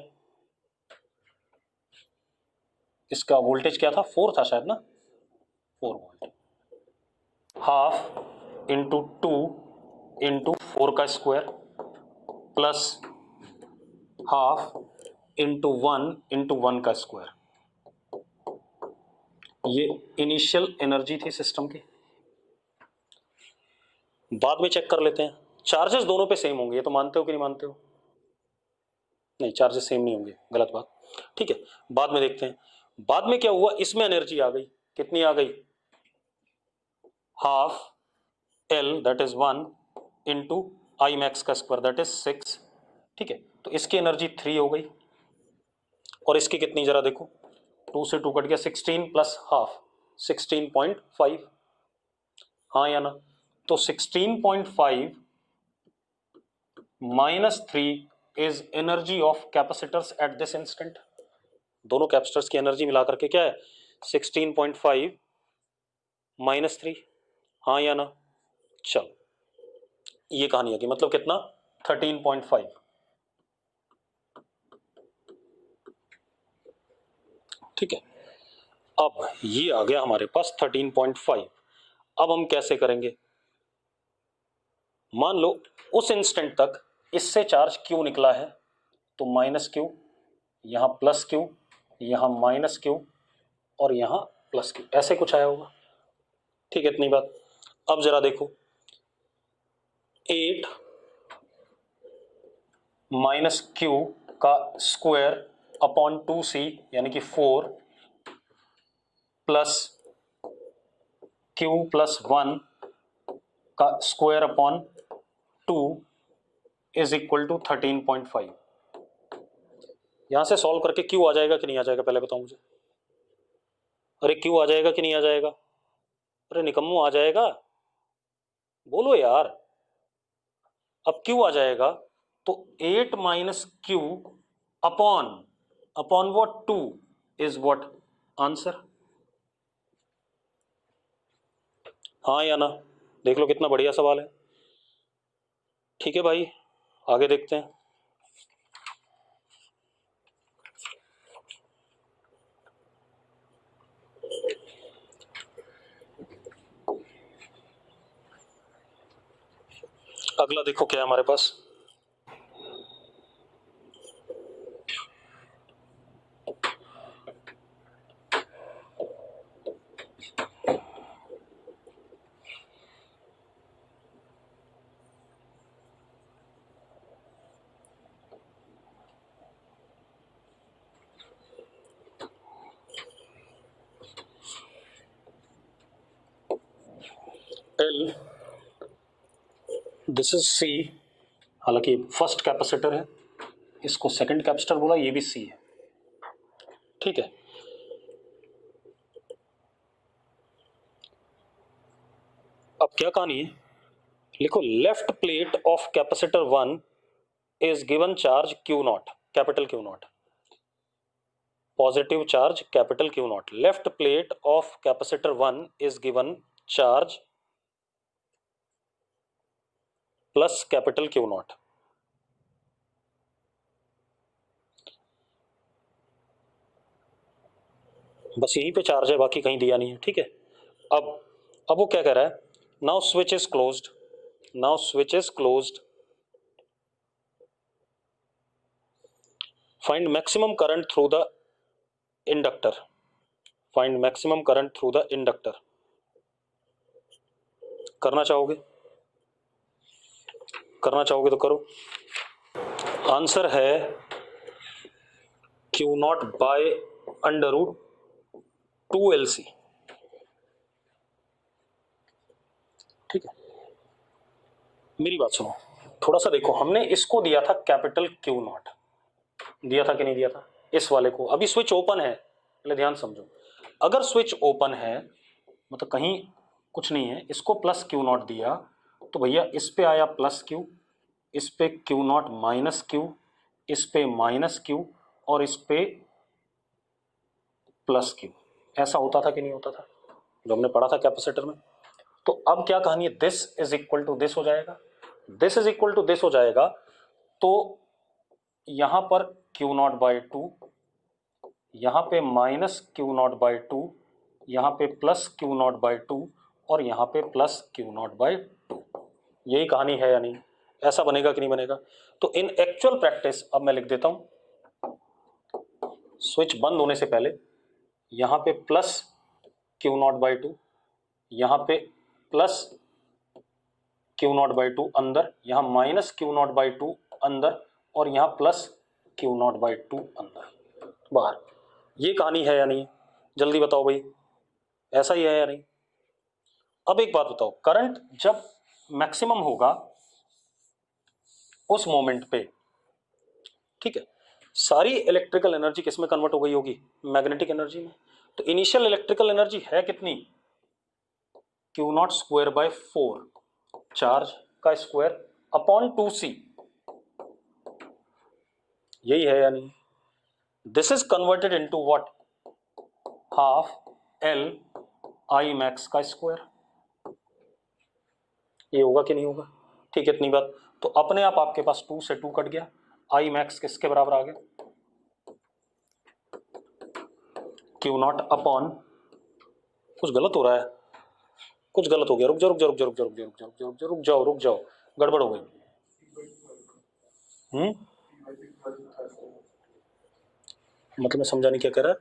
इसका वोल्टेज क्या था, 4 था शायद ना, 4 वोल्ट, हाफ इंटू 2 इंटू 4 का square plus half into 1 into 1 का स्क्वायर, ये इनिशियल एनर्जी थी सिस्टम की। बाद में चेक कर लेते हैं, चार्जेस दोनों पे सेम होंगे, ये तो मानते हो कि नहीं मानते हो? नहीं, चार्जेस सेम नहीं होंगे, गलत बात। ठीक है, बाद में देखते हैं। बाद में क्या हुआ, इसमें एनर्जी आ गई, कितनी आ गई, half L that is 1 into I max का स्क्वायर दैट इज 6। ठीक है, तो इसकी एनर्जी 3 हो गई, और इसकी कितनी जरा देखो, 2 से 2 कट गया, 16 प्लस हाफ 16.5, हाँ या ना? तो 16.5 minus 3 is energy of capacitors at this instant. दोनों कैपेसिटर्स की एनर्जी मिला करके क्या है, 16.5 माइनस 3, हाँ या ना? चल, ये कहानी है, मतलब कितना, 13.5। ठीक है, अब ये आ गया हमारे पास 13.5। अब हम कैसे करेंगे, मान लो उस इंस्टेंट तक इससे चार्ज क्यू निकला है, तो माइनस क्यू, यहां प्लस क्यू, यहां माइनस क्यू, और यहां प्लस क्यू, ऐसे कुछ आया होगा। ठीक है, इतनी बात। अब जरा देखो, 8 माइनस क्यू का स्क्वायर अपॉन 2c यानी कि 4 प्लस क्यू प्लस 1 का square upon 2 is equal to 13.5। यहां से सॉल्व करके क्यू आ जाएगा कि नहीं आ जाएगा, पहले बताओ मुझे। अरे क्यू आ जाएगा कि नहीं आ जाएगा? अरे निकम्मू, आ जाएगा, बोलो यार। अब क्यू आ जाएगा, तो 8 minus Q upon upon what, 2 is what, answer, हाँ या ना? देख लो कितना बढ़िया सवाल है। ठीक है भाई, आगे देखते हैं। अगला देखो क्या है हमारे पास, एल, दिस इज सी, हालांकि फर्स्ट कैपेसिटर है, इसको सेकंड कैपेसिटर बोला, ये भी सी है। ठीक है, अब क्या कहानी है, लिखो, left plate of capacitor 1 is given charge Q not, capital Q not, positive charge capital Q not. Left plate of capacitor 1 is given charge plus capital Q not. बस यहीं पे चार्ज है, बाकी कहीं दिया नहीं है। ठीक है, अब वो क्या कह रहा है, now switch is closed, now switch is closed, find maximum current through the inductor, find maximum current through the inductor. करना चाहोगे, करना चाहोगे तो करो। आंसर है Q naught by under root 2LC। ठीक है, मेरी बात सुनो, थोड़ा सा देखो, हमने इसको दिया था कैपिटल Q नॉट, दिया था कि नहीं दिया था, इस वाले को। अभी स्विच ओपन है, पहले ध्यान समझो, अगर स्विच ओपन है मतलब कहीं कुछ नहीं है, इसको प्लस Q नॉट दिया, तो भैया इस पे आया प्लस क्यू, इस पे क्यू नॉट माइनस क्यू, इस पे माइनस क्यू और इस पे प्लस क्यू। ऐसा होता था कि नहीं होता था जो हमने पढ़ा था कैपेसिटर में? तो अब क्या कहानी है, this is equal to this हो जाएगा, this is equal to this हो जाएगा। तो यहां पर क्यू नॉट बाई टू, यहां पे minus Q not by two, यहां पे plus Q not by two और यहां पे plus Q not by two. यही कहानी है या नहीं? ऐसा बनेगा कि नहीं बनेगा? तो इन एक्चुअल प्रैक्टिस अब मैं लिख देता हूं, स्विच बंद होने से पहले यहां पे plus Q not by two, यहां पे plus Q not by two अंदर, यहां minus Q not by two अंदर और यहां plus Q not by two अंदर बाहर। ये कहानी है या नहीं? जल्दी बताओ भाई, ऐसा ही है या नहीं? अब एक बात बताओ, करंट जब मैक्सिमम होगा उस मोमेंट पे, ठीक है, सारी इलेक्ट्रिकल एनर्जी किस में कन्वर्ट हो गई होगी? मैग्नेटिक एनर्जी में। तो इनिशियल इलेक्ट्रिकल एनर्जी है कितनी? Q not square by 4, charge का स्क्वायर अपॉन 2c। यही है या नहीं? This is converted into what? Half L I max का स्क्वायर। ये होगा कि नहीं होगा? ठीक है, इतनी बात। तो अपने आप आपके पास 2 से 2 कट गया, आई मैक्स किसके बराबर आ गया? क्यू नॉट अपॉन, कुछ गलत हो रहा है, कुछ गलत हो गया, रुक जाओ रुक जाओ रुक जाओ रुक जाओ रुक जाओ रुक जाओ रुक जाओ रुक जाओ रुक जाओ, गड़बड़ हो गई। मतलब मैं समझा नहीं क्या कह रहा है।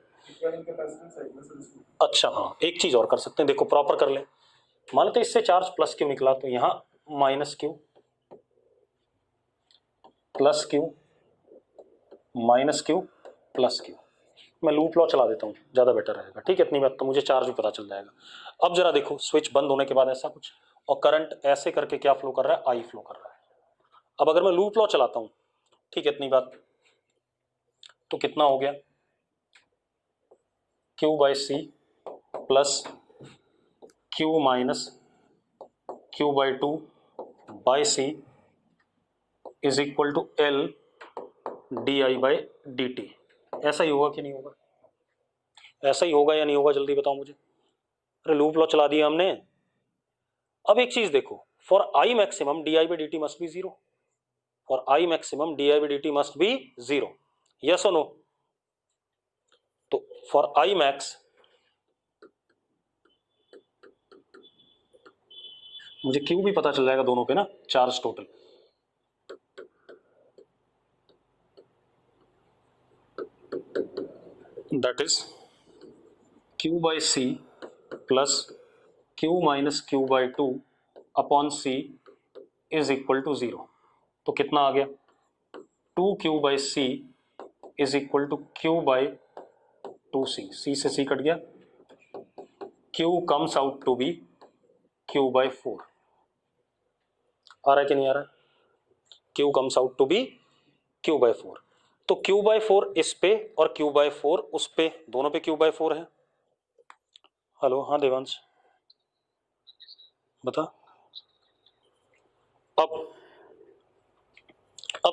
अच्छा हाँ, एक चीज और कर सकते हैं, देखो प्रॉपर कर ले। मान लेते इससे चार्ज प्लस क्यू निकला, तो यहां minus Q, plus Q, minus Q, plus Q. मैं लूप लॉ चला देता हूँ, ज्यादा बेटर रहेगा। ठीक है, इतनी बात तो मुझे चार्ज भी पता चल जाएगा। अब जरा देखो, स्विच बंद होने के बाद ऐसा कुछ, और करंट ऐसे करके क्या फ्लो कर रहा है? आई फ्लो कर रहा है। अब अगर मैं लूप लॉ चलाता हूं, ठीक है, इतनी बात, तो कितना हो गया? Q by C plus Q minus Q by two by C is equal to L D I by D T. ऐसा ही होगा कि नहीं होगा? ऐसा ही होगा या नहीं होगा? जल्दी बताओ मुझे। अरे लूप लॉ चला दिया हमने। अब एक चीज देखो, for I maximum D I by D T must be zero, for I maximum D I by D T must be zero, yes और नो? तो फॉर आई मैक्स, मुझे क्यू भी पता चल जाएगा दोनों पे ना, charge total. That is Q by C plus Q minus Q by two upon C is equal to zero. तो कितना आ गया? 2q by C is equal to Q by 2c, C से सी कट गया, q comes out to be q by 4। आ रहा है कि नहीं आ रहा है? q comes out to be q by 4। तो q बाई 4 इस पे और q बाई 4 उस पे, दोनों पे q बाई 4 है। हेलो, हाँ देवांश बता। अब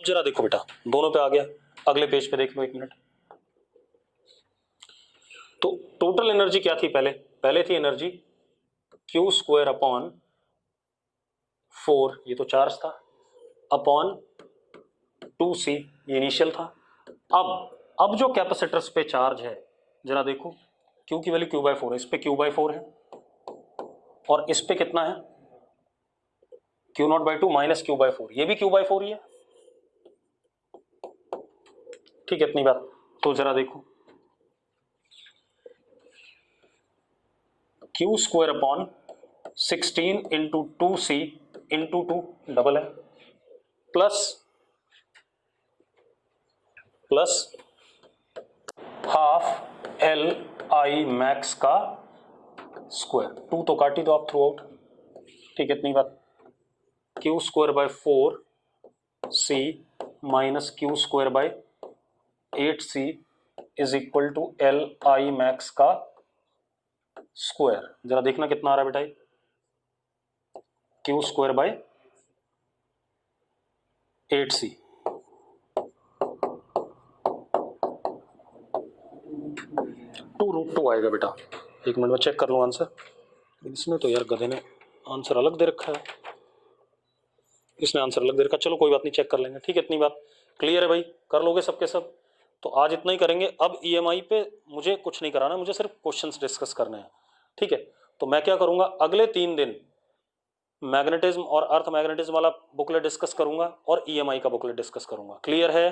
जरा देखो बेटा, दोनों पे आ गया, अगले पेज पे देख लो, एक मिनट। तो टोटल एनर्जी क्या थी? पहले थी एनर्जी क्यू स्क्वायर अपॉन 4, ये तो चार्ज था, अपॉन 2c, ये इनिशियल था। अब जो कैपेसिटर्स पे चार्ज है, जरा देखो, क्यू की वैल्यू क्यू बाई 4 है, इस पे क्यू बाई 4 है, और इस पे कितना है? Q not by 2 minus Q by 4, ये भी क्यू बाई 4 ही है। ठीक है, इतनी बात। तो जरा देखो, Q square upon 16 into 2c into 2 double है, plus half L I max का स्क्वायर, 2 तो काटी दो आप थ्रू आउट। ठीक है, इतनी बात। Q square by 4c minus Q square by 8c is equal to L I max का स्क्वायर। जरा देखना कितना आ रहा है बेटा, क्यू स्क्वायर बाय 8c। 2√2 आएगा बेटा। एक मिनट में चेक कर लो आंसर। इसमें तो यार गधे ने आंसर अलग दे रखा है, इसने आंसर अलग दे रखा। चलो कोई बात नहीं, चेक कर लेंगे। ठीक है, इतनी बात क्लियर है भाई, कर लोगे सबके सब? तो आज इतना ही करेंगे। अब ईएमआई पे मुझे कुछ नहीं कराना, मुझे सिर्फ क्वेश्चंस डिस्कस करने हैं। ठीक है, तो मैं क्या करूंगा, अगले 3 दिन मैग्नेटिज्म और अर्थ मैग्नेटिज्म वाला बुकलेट डिस्कस करूंगा और ईएमआई का बुकलेट डिस्कस करूंगा। क्लियर है?